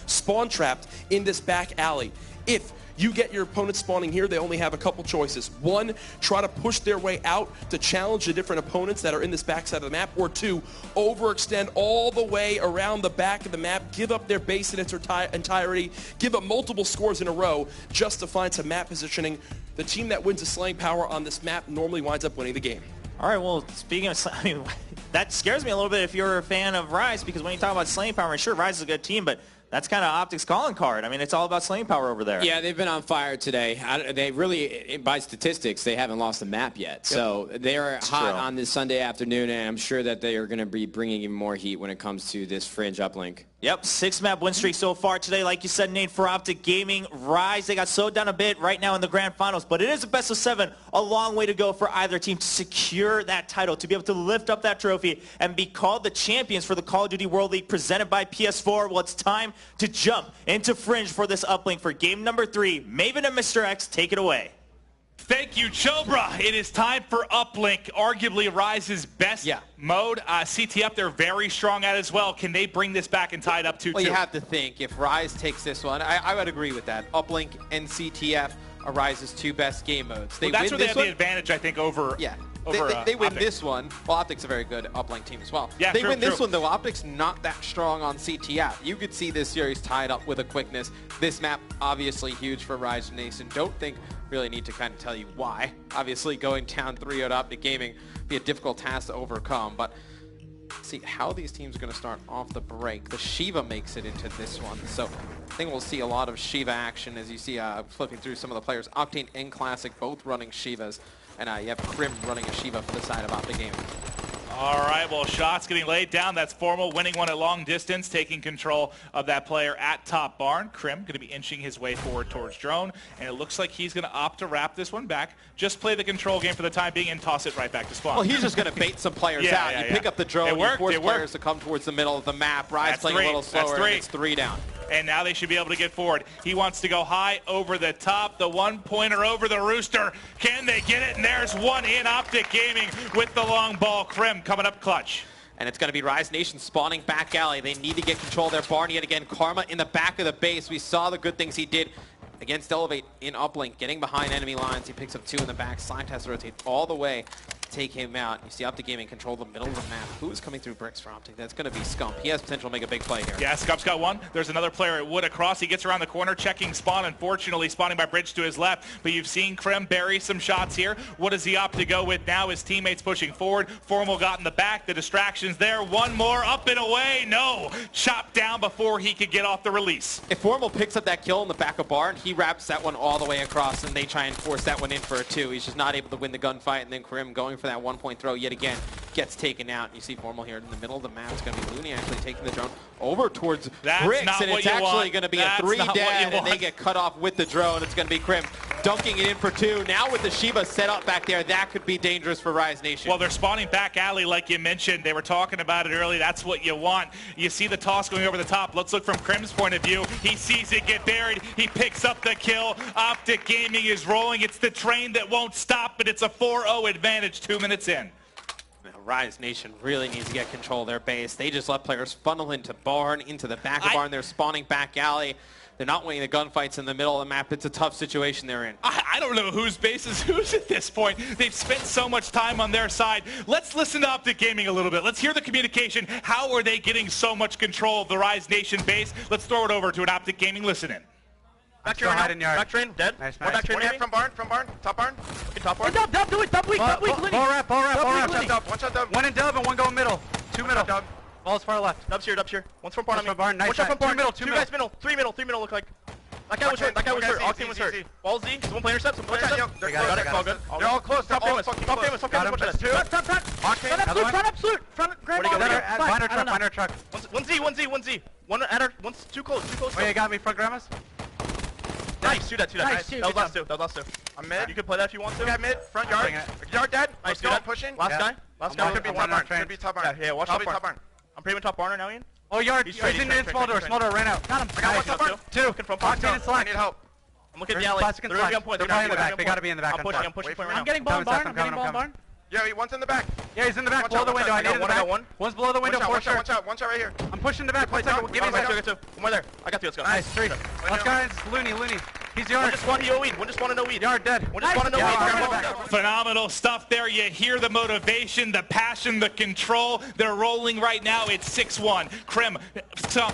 spawn trapped in this back alley. If you get your opponent spawning here, they only have a couple choices. 1, try to push their way out to challenge the different opponents that are in this backside of the map, or 2, overextend all the way around the back of the map, give up their base in its entirety, give up multiple scores in a row just to find some map positioning. The team that wins the slaying power on this map normally winds up winning the game. All right, well, speaking of, I mean, that scares me a little bit if you're a fan of Rise, because when you talk about slaying power, sure, Rise is a good team, but that's kind of Optic's calling card. I mean, it's all about slaying power over there. Yeah, they've been on fire today. They really, by statistics, they haven't lost a map yet. Yep. So they're hot on this Sunday afternoon, and I'm sure that they are going to be bringing even more heat when it comes to this Fringe uplink. Yep, 6-map win streak so far today. Like you said, Nate, for Optic Gaming, Rise, they got slowed down a bit right now in the grand finals, but it is a best of 7, a long way to go for either team to secure that title, to be able to lift up that trophy and be called the champions for the Call of Duty World League presented by PS4. Well, it's time to jump into Fringe for this uplink for game number 3. Maven and Mr. X, take it away. Thank you, Chobra. It is time for Uplink, arguably Rise's best mode. CTF, they're very strong at as well. Can they bring this back and tie it up 2-2? Well, you have to think, if Rise takes this one, I would agree with that. Uplink and CTF are Rise's 2 best game modes. Well, that's where they have the advantage, I think, over... Yeah. They win this one. Well, Optic's a very good uplink team as well. Yeah, they win this one, though. Optic's not that strong on CTF. You could see this series tied up with a quickness. This map, obviously huge for Rise Nation. Don't think really need to kind of tell you why. Obviously, going down 3-0 to Optic Gaming be a difficult task to overcome, but see how these teams are going to start off the break. The Shiva makes it into this one, so I think we'll see a lot of Shiva action as you see flipping through some of the players. Octane and Classic both running Shivas, and you have Crim running a Shiva for the side of Optic Gaming. All right, well, shots getting laid down. That's Formal winning one at long distance, taking control of that player at top barn. Crim going to be inching his way forward towards drone, and it looks like he's going to opt to wrap this one back. Just play the control game for the time being and toss it right back to spawn. Well, he's just going to bait some players out. You pick up the drone, you force players to come towards the middle of the map. Rise playing a little slower, and it's 3 down. And now they should be able to get forward. He wants to go high over the top, the one-pointer over the rooster. Can they get it? And there's one in. Optic Gaming with the long ball. Crim coming up clutch. And it's going to be Rise Nation spawning back alley. They need to get control of their barn yet again. Karma in the back of the base. We saw the good things he did against Elevate in uplink, getting behind enemy lines. He picks up 2 in the back. Slime has to rotate all the way to take him out. You see Optic Gaming control the middle of the map. Who is coming through bricks for Optic? That's going to be Scump. He has potential to make a big play here. Yeah, Scump's got one. There's another player at Wood across. He gets around the corner, checking spawn. Unfortunately, spawning by bridge to his left. But you've seen Crim bury some shots here. What does he opt to go with now? His teammates pushing forward. Formal got in the back. The distraction's there. One more up and away. No. Chopped down before he could get off the release. If Formal picks up that kill in the back of barn, he wraps that one all the way across, and they try and force that one in for a 2. He's just not able to win the gunfight, and then Crim going for that 1-point throw yet again gets taken out. You see Formal here in the middle of the map. It's going to be Looney actually taking the drone over towards bricks, and it's actually going to be a 3 dead, and they get cut off with the drone. It's going to be Crim dunking it in for 2. Now with the Shiva set up back there, that could be dangerous for Rise Nation. Well, they're spawning back alley like you mentioned. They were talking about it early. That's what you want. You see the toss going over the top. Let's look from Crim's point of view. He sees it get buried. He picks up the kill. Optic Gaming is rolling. It's the train that won't stop, but it's a 4-0 advantage 2 minutes in. Rise Nation really needs to get control of their base. They just let players funnel into barn, into the back of barn. They're spawning back alley. They're not winning the gunfights in the middle of the map. It's a tough situation they're in. I don't know whose base is whose at this point. They've spent so much time on their side. Let's listen to Optic Gaming a little bit. Let's hear the communication. How are they getting so much control of the Rise Nation base? Let's throw it over to an Optic Gaming. Listen in. Back train, back train, dead. Nice. Back train, from barn, top barn. Okay, top barn. Dub, do it, dub weak, Ball wrap. One shot dub and one go middle. 2 middle. Ball's far left. Dubs here. One's from barn on me. Nice. One shot from barn. Two Two guys middle. Three middle look like. That guy was hurt. Octane was hurt. Ball Z. Someone play intercept. Got it. It's all good. They're all close. Top famous. Top famous. Watch that. Top. Octane. Front absolute. Front grandma. Minor truck. One Z. One's too close. Wait, you got me, front grandmas? Nice. Do that. Nice. That was last two. I'm mid. You can play that if you want to. Yeah, mid. Front yard. Yard dead. Nice. Let's go. Pushing. Last guy. Could be top barn. Could be top barn. Yeah, watch top barn. I'm pretty top barn now, Ian. Oh, yard. He's in small door. Small door. Ran out. Got him. I got one top barn. Two. Octane and Slack. I need help. I'm looking at the alley. They're probably in the back. They gotta be in the back. I'm pushing point right now. I'm getting ball barn. Yeah, one's in the back. Yeah, he's in the back. Below the window. I need the back. One's below the window. Watch out right here. I'm pushing the back. One second. Give me a second. One more there. I got you. Let's go. Nice. Three. Let's go. It's Looney. He's yard. One just want to weed. One just want to know weed. Yard dead. One just want to know weed. Phenomenal stuff there. You hear the motivation, the passion, the control. They're rolling right now. It's 6-1. Krim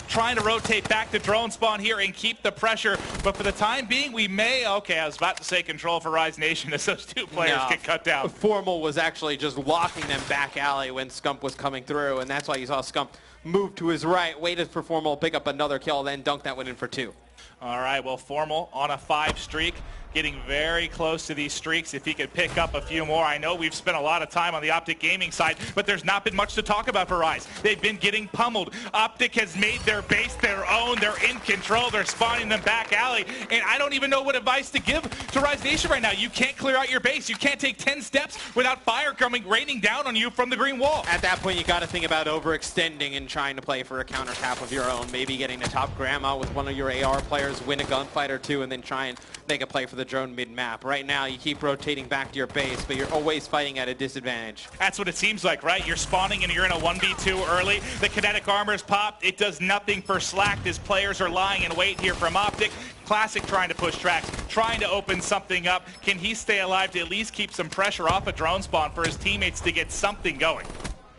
trying to rotate back to drone spawn here and keep the pressure. But for the time being, we may... Okay, I was about to say control for Rise Nation as those two players get cut down. Formal was actually just locking them back alley when Scump was coming through, and that's why you saw Scump move to his right, waited for Formal, pick up another kill, then dunk that one in for 2. All right, well, Formal on a 5 streak, getting very close to these streaks. If he could pick up a few more. I know we've spent a lot of time on the Optic Gaming side, but there's not been much to talk about for Rise. They've been getting pummeled. Optic has made their base their own. They're in control. They're spawning them back alley, and I don't even know what advice to give to Rise Nation right now. You can't clear out your base. You can't take 10 steps without fire raining down on you from the green wall. At that point, you got to think about overextending and trying to play for a counter tap of your own. Maybe getting the top grandma with one of your AR players, win a gunfight or two, and then try and make a play for the drone mid-map. Right now, you keep rotating back to your base, but you're always fighting at a disadvantage. That's what it seems like, right? You're spawning and you're in a 1v2 early. The kinetic armor's popped. It does nothing for Slack. His players are lying in wait here from Optic. Classic trying to push tracks, trying to open something up. Can he stay alive to at least keep some pressure off a drone spawn for his teammates to get something going?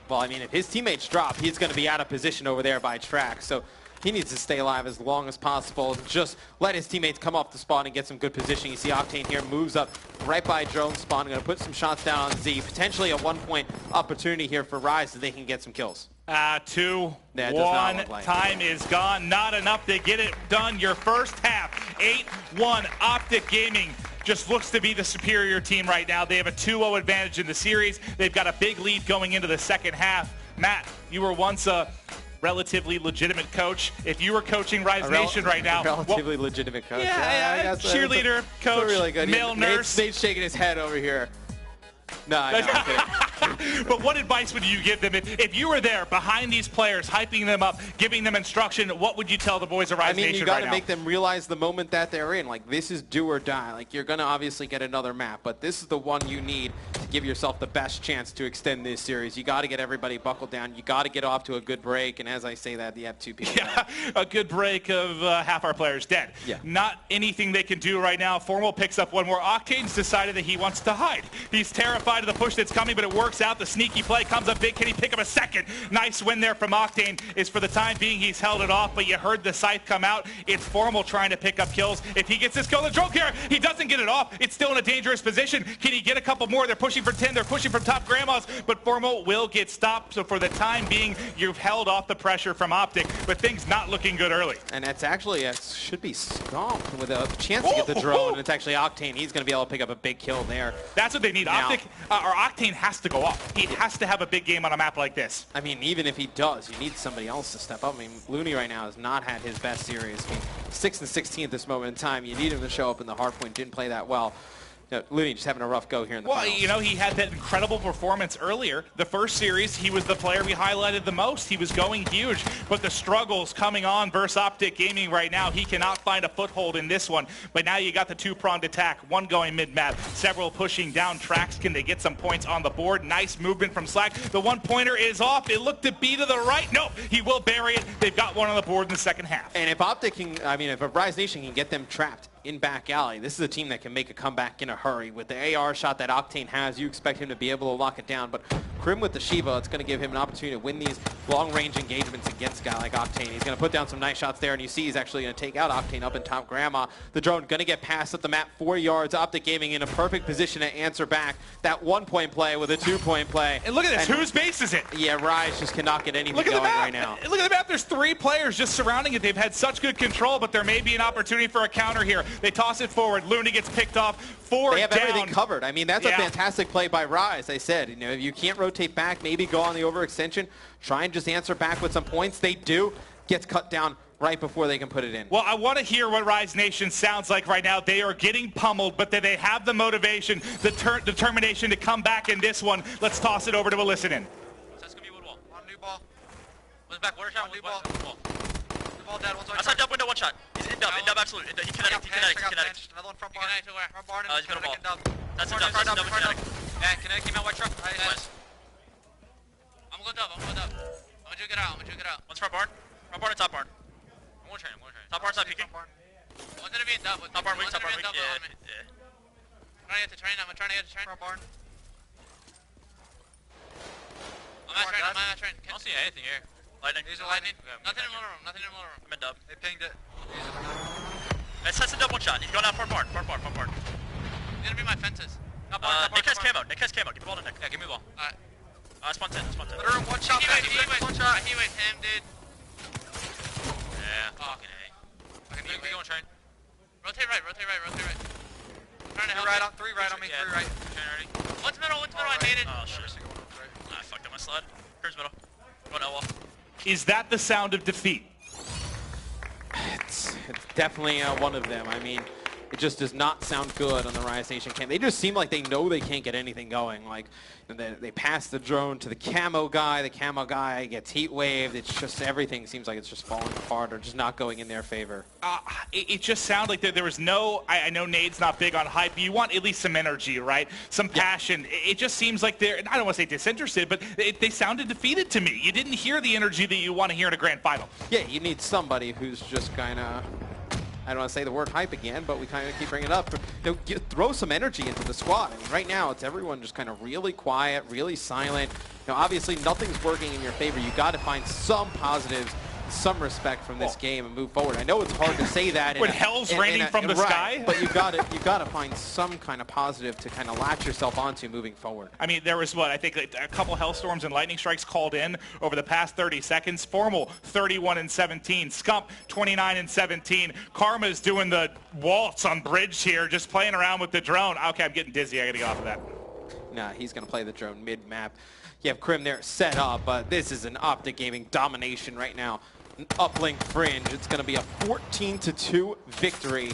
Well, I mean, if his teammates drop, he's going to be out of position over there by track. So he needs to stay alive as long as possible. Just let his teammates come off the spawn and get some good position. You see Octane here moves up right by drone spawn. Going to put some shots down on Z. Potentially a 1-point opportunity here for Rise so they can get some kills. 2-1. Time is gone. Not enough to get it done. Your first half, 8-1. Optic Gaming just looks to be the superior team right now. They have a 2-0 advantage in the series. They've got a big lead going into the second half. Matt, you were once a relatively legitimate coach. If you were coaching Rise Nation right now... Relatively legitimate coach. Yeah, cheerleader, coach, really good. male nurse. Nate's shaking his head over here. No, I'm kidding. But what advice would you give them if you were there behind these players, hyping them up, giving them instruction? What would you tell the boys of Rise Nation right now? You got to make them realize the moment that they're in. Like, this is do or die. Like, you're going to obviously get another map, but this is the one you need to give yourself the best chance to extend this series. You got to get everybody buckled down. You got to get off to a good break. And as I say that, you have 2 people. Yeah, a good break of half our players dead. Yeah. Not anything they can do right now. Formal picks up one more. Octane's decided that he wants to hide. He's terrified of the push that's coming, but it works out. The sneaky play comes up big. Can he pick up a second? Nice win there from Octane. Is for the time being, he's held it off, but you heard the scythe come out. It's Formal trying to pick up kills. If he gets this kill, the drone carrier, he doesn't get it off. It's still in a dangerous position. Can he get a couple more? They're pushing for 10. They're pushing from top grandmas, but Formal will get stopped. So for the time being, you've held off the pressure from Optic, but things not looking good early. And it's actually, should be Scump with a chance to get the drone, and it's actually Octane. He's going to be able to pick up a big kill there. That's what they need. Now, Optic, or Octane has to go off. He has to have a big game on a map like this. I mean, even if he does, you need somebody else to step up. I mean, Looney right now has not had his best series. I mean, 6 and 16 at this moment in time. You need him to show up in the hardpoint. Didn't play that well. Looney just having a rough go here in the finals. You know, he had that incredible performance earlier. The first series, he was the player we highlighted the most. He was going huge, but the struggles coming on versus Optic Gaming right now, he cannot find a foothold in this one. But now you got the two-pronged attack, one going mid-map, several pushing down tracks. Can they get some points on the board? Nice movement from Slack. The one-pointer is off. It looked to be to the right. Nope, he will bury it. They've got one on the board in the second half. And if Optic can, if a Rise Nation can get them trapped in back alley, this is a team that can make a comeback in a hurry. With the AR shot that Octane has, you expect him to be able to lock it down. But Crim with the Shiva, it's going to give him an opportunity to win these long-range engagements against a guy like Octane. He's going to put down some nice shots there, and you see he's actually going to take out Octane up in top. Grandma, the drone, going to get past up the map 4 yards. Optic Gaming in a perfect position to answer back that 1-point play with a 2-point play. And look at this, whose base is it? Yeah, Rise just cannot get anything going right now. Look at the map, there's 3 players just surrounding it. They've had such good control, but there may be an opportunity for a counter here. They toss it forward, Looney gets picked off, 4 down. They have everything covered. I mean, that's a fantastic play by Rise. I said, you know, if you can't rotate back, maybe go on the overextension, try and just answer back with some points. They do. Gets cut down right before they can put it in. Well, I want to hear what Rise Nation sounds like right now. They are getting pummeled, but they have the motivation, the determination to come back in this one. Let's toss it over to a listen-in. That's going to be Woodwall. On new ball. One's back, water shot, new ball. New ball, dad, one's on. Outside dub window, 1 shot. He's in dub absolute. He kinetic. Another one front barn. Front barn, he's middle ball. That's a dub, kinetic. Yeah, kinetic came out, white truck. Nice. I'm going to dub. I'm going to juke it out. One's front barn. Front barn and top barn. I'm going to train. Top barn's not peeking. One's going to be in dub. Top barn weak. Yeah. I'm trying to get to train. Front barn. I'm not train. I don't see anything here. Lightning. These are lightning. Nothing in middle room. I'm in dub. They pinged it. That's a dub 1 shot. He's going out front barn. Front barn. He's going to be my fences. Nick has camo. Get the ball to Nick. Yeah, give me the ball. Alright. Spawn 10. Middle room, 1 shot. One shot. He went him, dude. Yeah. Fucking A. We going train. Rotate right. Trying to help. 3 right on me. 3 right. Train ready. One's middle. I made it. Oh shit. I fucked up my slide. Here's middle. Going L wall. Is that the sound of defeat? It's definitely one of them. I mean, it just does not sound good on the Rise Nation camp. They just seem like they know they can't get anything going. Like, they pass the drone to the camo guy. The camo guy gets heat waved. It's just everything seems like it's just falling apart or just not going in their favor. It just sounded like there was no, I know Nade's not big on hype, but you want at least some energy, right? Some passion. It just seems like they're, I don't want to say disinterested, but they sounded defeated to me. You didn't hear the energy that you want to hear in a grand final. Yeah, you need somebody who's just kind of, I don't want to say the word hype again, but we kind of keep bringing it up. You know, throw some energy into the squad. I mean, right now, it's everyone just kind of really quiet, really silent. You know, obviously, nothing's working in your favor. You got to find some positives, some respect from this game and move forward. I know it's hard to say that when hell's raining from the sky, but you got to find some kind of positive to kind of latch yourself onto moving forward. I mean, there was I think a couple hellstorms and lightning strikes called in over the past 30 seconds. Formal 31-17, Scump 29-17. Karma's doing the waltz on bridge here, just playing around with the drone. Okay, I'm getting dizzy. I got to get off of that. Nah, he's going to play the drone mid-map. You have Crim there set up, but this is an Optic Gaming domination right now. An uplink fringe. It's going to be a 14-2 victory,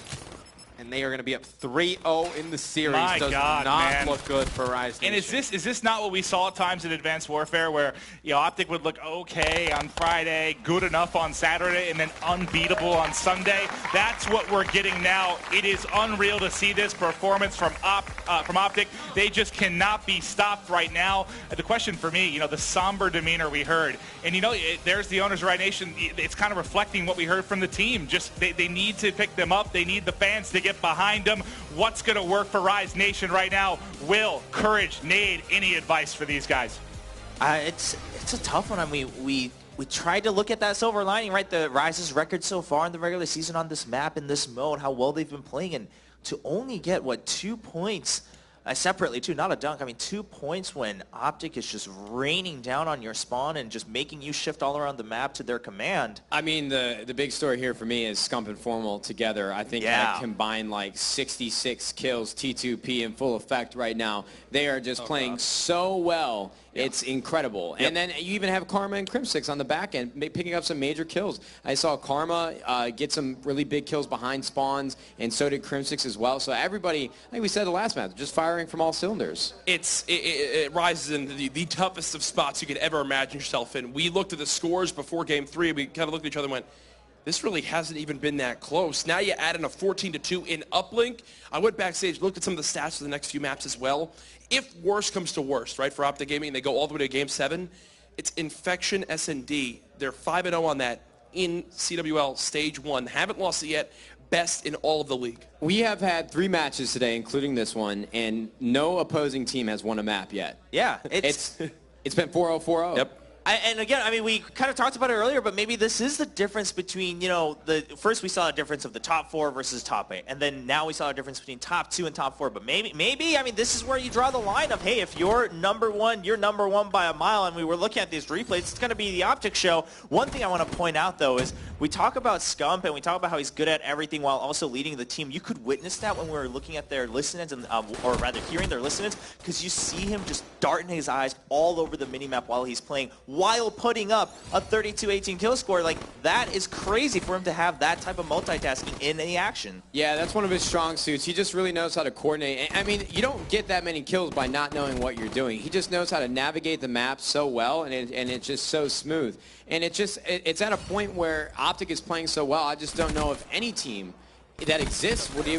and they are going to be up 3-0 in the series. My Does God, not man. look good for Rise Nation. And is this not what we saw at times in Advanced Warfare, where Optic would look okay on Friday, good enough on Saturday, and then unbeatable on Sunday? That's what we're getting now. It is unreal to see this performance from Optic. They just cannot be stopped right now. The question for me, the somber demeanor we heard, and there's the owners of Rise Nation. It's kind of reflecting what we heard from the team. Just they need to pick them up. They need the fans to get behind them. What's going to work for Rise Nation right now? Will, Courage, Nade, any advice for these guys? It's a tough one. I mean, we tried to look at that silver lining, right? The Rise's record so far in the regular season on this map, in this mode, how well they've been playing, and to only get, 2 points separately, too, not a dunk. I mean, 2 points when Optic is just raining down on your spawn and just making you shift all around the map to their command. I mean, the big story here for me is Scump and Formal together. I think that combined 66 kills, T2P in full effect right now. They are just playing so well. It's incredible. And then you even have Karma and Crimsix on the back end picking up some major kills. I saw Karma get some really big kills behind spawns, and so did Crimsix as well. So everybody, I think we said the last match, just firing from all cylinders. It rises in the toughest of spots you could ever imagine yourself in. We looked at the scores before Game 3. We kind of looked at each other and went, this really hasn't even been that close. Now you add in a 14-2 in uplink. I went backstage, looked at some of the stats for the next few maps as well. If worst comes to worst, right, for Optic Gaming, they go all the way to Game 7, it's Infection S&D. They're 5-0 on that in CWL Stage 1. Haven't lost it yet. Best in all of the league. We have had 3 matches today, including this one, and no opposing team has won a map yet. Yeah, It's been 4-0-4-0. Yep. And again, I mean, we kind of talked about it earlier, but maybe this is the difference between, you know, first we saw a difference of the top 4 versus top 8, and then now we saw a difference between top 2 and top 4. But maybe, I mean, this is where you draw the line of, hey, if you're number 1, you're number 1 by a mile, and we were looking at these replays, it's going to be the Optic show. One thing I want to point out, though, is we talk about Scump, and we talk about how he's good at everything while also leading the team. You could witness that when we were looking at their listeners, and or rather hearing their listeners, because you see him just darting his eyes all over the minimap while he's playing, while putting up a 32-18 kill score. Like, that is crazy for him to have that type of multitasking in the action. Yeah, that's one of his strong suits. He just really knows how to coordinate. I mean, you don't get that many kills by not knowing what you're doing. He just knows how to navigate the map so well, and it's just so smooth. And it's at a point where Optic is playing so well, I just don't know if any team that exists would be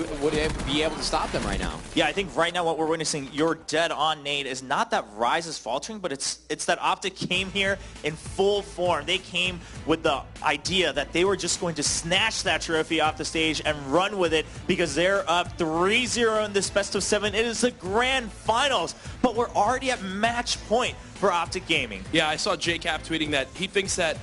able to stop them right now. Yeah, I think right now what we're witnessing, you're dead on, Nate, is not that Rise is faltering, but it's that Optic came here in full form. They came with the idea that they were just going to snatch that trophy off the stage and run with it because they're up 3-0 in this best of 7. It is the grand finals, but we're already at match point for Optic Gaming. Yeah, I saw JCap tweeting that he thinks that,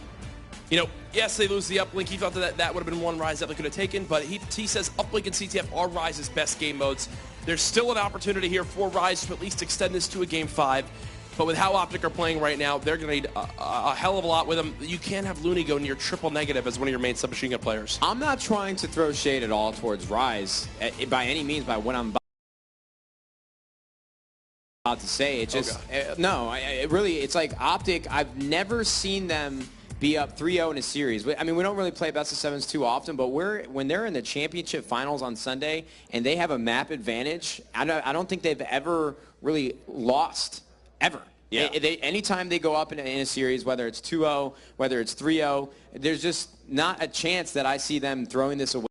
you know, yes, they lose the uplink. He thought that would have been one Rise that they could have taken, but he says uplink and CTF are Rise's best game modes. There's still an opportunity here for Rise to at least extend this to a Game 5, but with how Optic are playing right now, they're going to need a hell of a lot with them. You can't have Looney go near triple negative as one of your main submachine gun players. I'm not trying to throw shade at all towards Rise by any means by what I'm about to say. It just, no, it's like Optic, I've never seen them be up 3-0 in a series. I mean, we don't really play best of 7s too often, but when they're in the championship finals on Sunday and they have a map advantage, I don't think they've ever really lost, ever. Yeah. Anytime they go up in a series, whether it's 2-0, whether it's 3-0, there's just not a chance that I see them throwing this away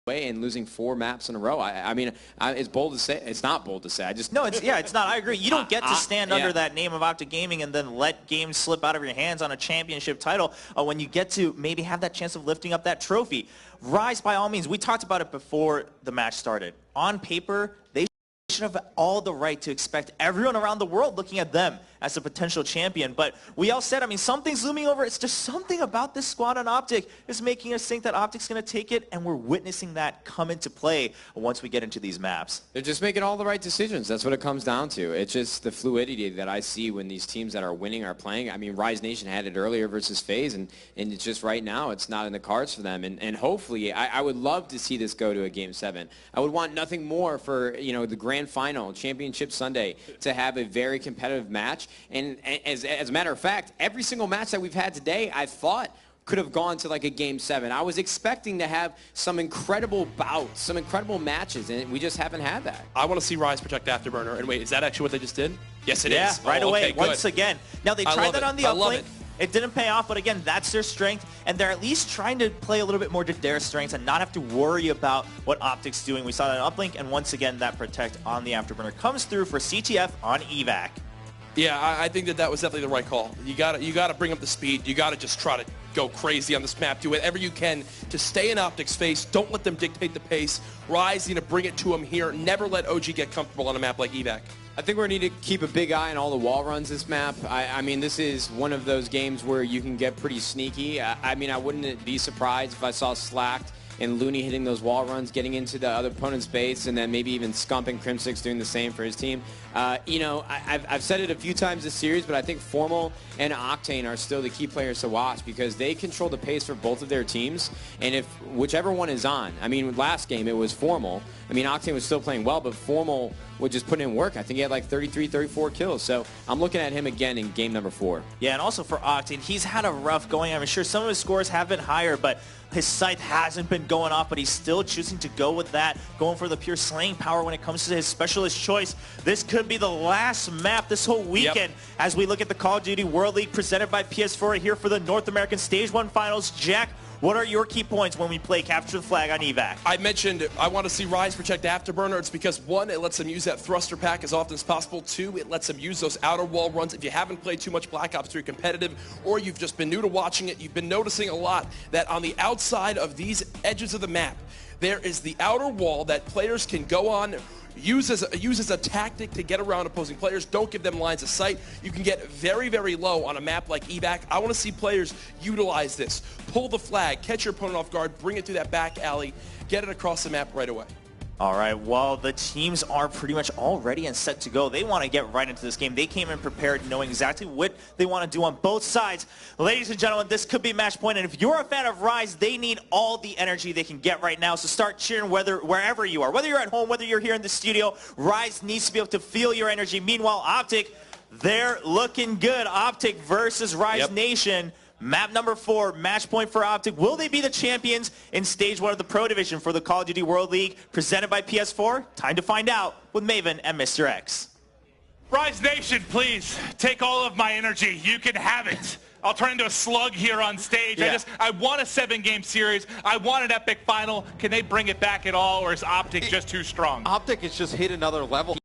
and losing 4 maps in a row. I mean, it's bold to say. It's not bold to say. It's not. I agree. You don't get to stand under that name of Optic Gaming and then let games slip out of your hands on a championship title when you get to maybe have that chance of lifting up that trophy. Rise, by all means. We talked about it before the match started. On paper, they should have all the right to expect everyone around the world looking at them as a potential champion. But we all said, I mean, something's looming over. It's just something about this squad on Optic is making us think that Optic's going to take it, and we're witnessing that come into play once we get into these maps. They're just making all the right decisions. That's what it comes down to. It's just the fluidity that I see when these teams that are winning are playing. I mean, Rise Nation had it earlier versus FaZe, and it's just right now it's not in the cards for them. And hopefully, I would love to see this go to a Game 7. I would want nothing more for, you know, the grand final, Championship Sunday, to have a very competitive match. And as a matter of fact, every single match that we've had today, I thought could have gone to like a Game 7. I was expecting to have some incredible bouts, some incredible matches, and we just haven't had that. I want to see Rise protect Afterburner. And wait, is that actually what they just did? Yes, it is. Yeah, right away, okay, once again. Now, they tried that on the uplink. It didn't pay off, but again, that's their strength, and they're at least trying to play a little bit more to their strengths and not have to worry about what Optic's doing. We saw that on uplink, and once again, that protect on the Afterburner comes through for CTF on evac. Yeah, I think that was definitely the right call. You gotta bring up the speed. You gotta just try to go crazy on this map. Do whatever you can to stay in Optic's face. Don't let them dictate the pace. Rise, you know, bring it to them here. Never let OG get comfortable on a map like evac. I think we're going to need to keep a big eye on all the wall runs this map. I mean, this is one of those games where you can get pretty sneaky. I mean, I wouldn't be surprised if I saw Slacked and Looney hitting those wall runs, getting into the other opponent's base, and then maybe even Scump and Crimsix doing the same for his team. You know, I've said it a few times this series, but I think Formal and Octane are still the key players to watch because they control the pace for both of their teams. And if whichever one is on, I mean, last game it was Formal. I mean, Octane was still playing well, but Formal would just put in work. I think he had like 33, 34 kills. So I'm looking at him again in game number 4. Yeah, and also for Octane, he's had a rough going. I'm sure some of his scores have been higher, but his scythe hasn't been going off, but he's still choosing to go with that, going for the pure slaying power when it comes to his specialist choice. This could be the last map this whole weekend as we look at the Call of Duty World League presented by PS4 here for the North American Stage 1 Finals. Jack, what are your key points when we play Capture the Flag on evac? I mentioned I want to see Rise protect Afterburner. It's because, 1, it lets them use that thruster pack as often as possible. 2, it lets them use those outer wall runs. If you haven't played too much Black Ops 3 competitive, or you've just been new to watching it, you've been noticing a lot that on the outside of these edges of the map, there is the outer wall that players can go on, used as a tactic to get around opposing players. Don't give them lines of sight. You can get very, very low on a map like evac. I want to see players utilize this. Pull the flag, catch your opponent off guard, bring it through that back alley, get it across the map right away. All right, well, the teams are pretty much all ready and set to go. They want to get right into this game. They came in prepared, knowing exactly what they want to do on both sides. Ladies and gentlemen, this could be match point, and if you're a fan of Rise, they need all the energy they can get right now. So start cheering wherever you are. Whether you're at home, whether you're here in the studio, Rise needs to be able to feel your energy. Meanwhile, Optic, they're looking good. Optic versus Rise Nation. Map number 4, match point for Optic. Will they be the champions in Stage 1 of the Pro Division for the Call of Duty World League presented by PS4? Time to find out with Maven and Mr. X. Rise Nation, please, take all of my energy. You can have it. I'll turn into a slug here on stage. Yeah. I want a 7-game series. I want an epic final. Can they bring it back at all, or is Optic just too strong? Optic has just hit another level.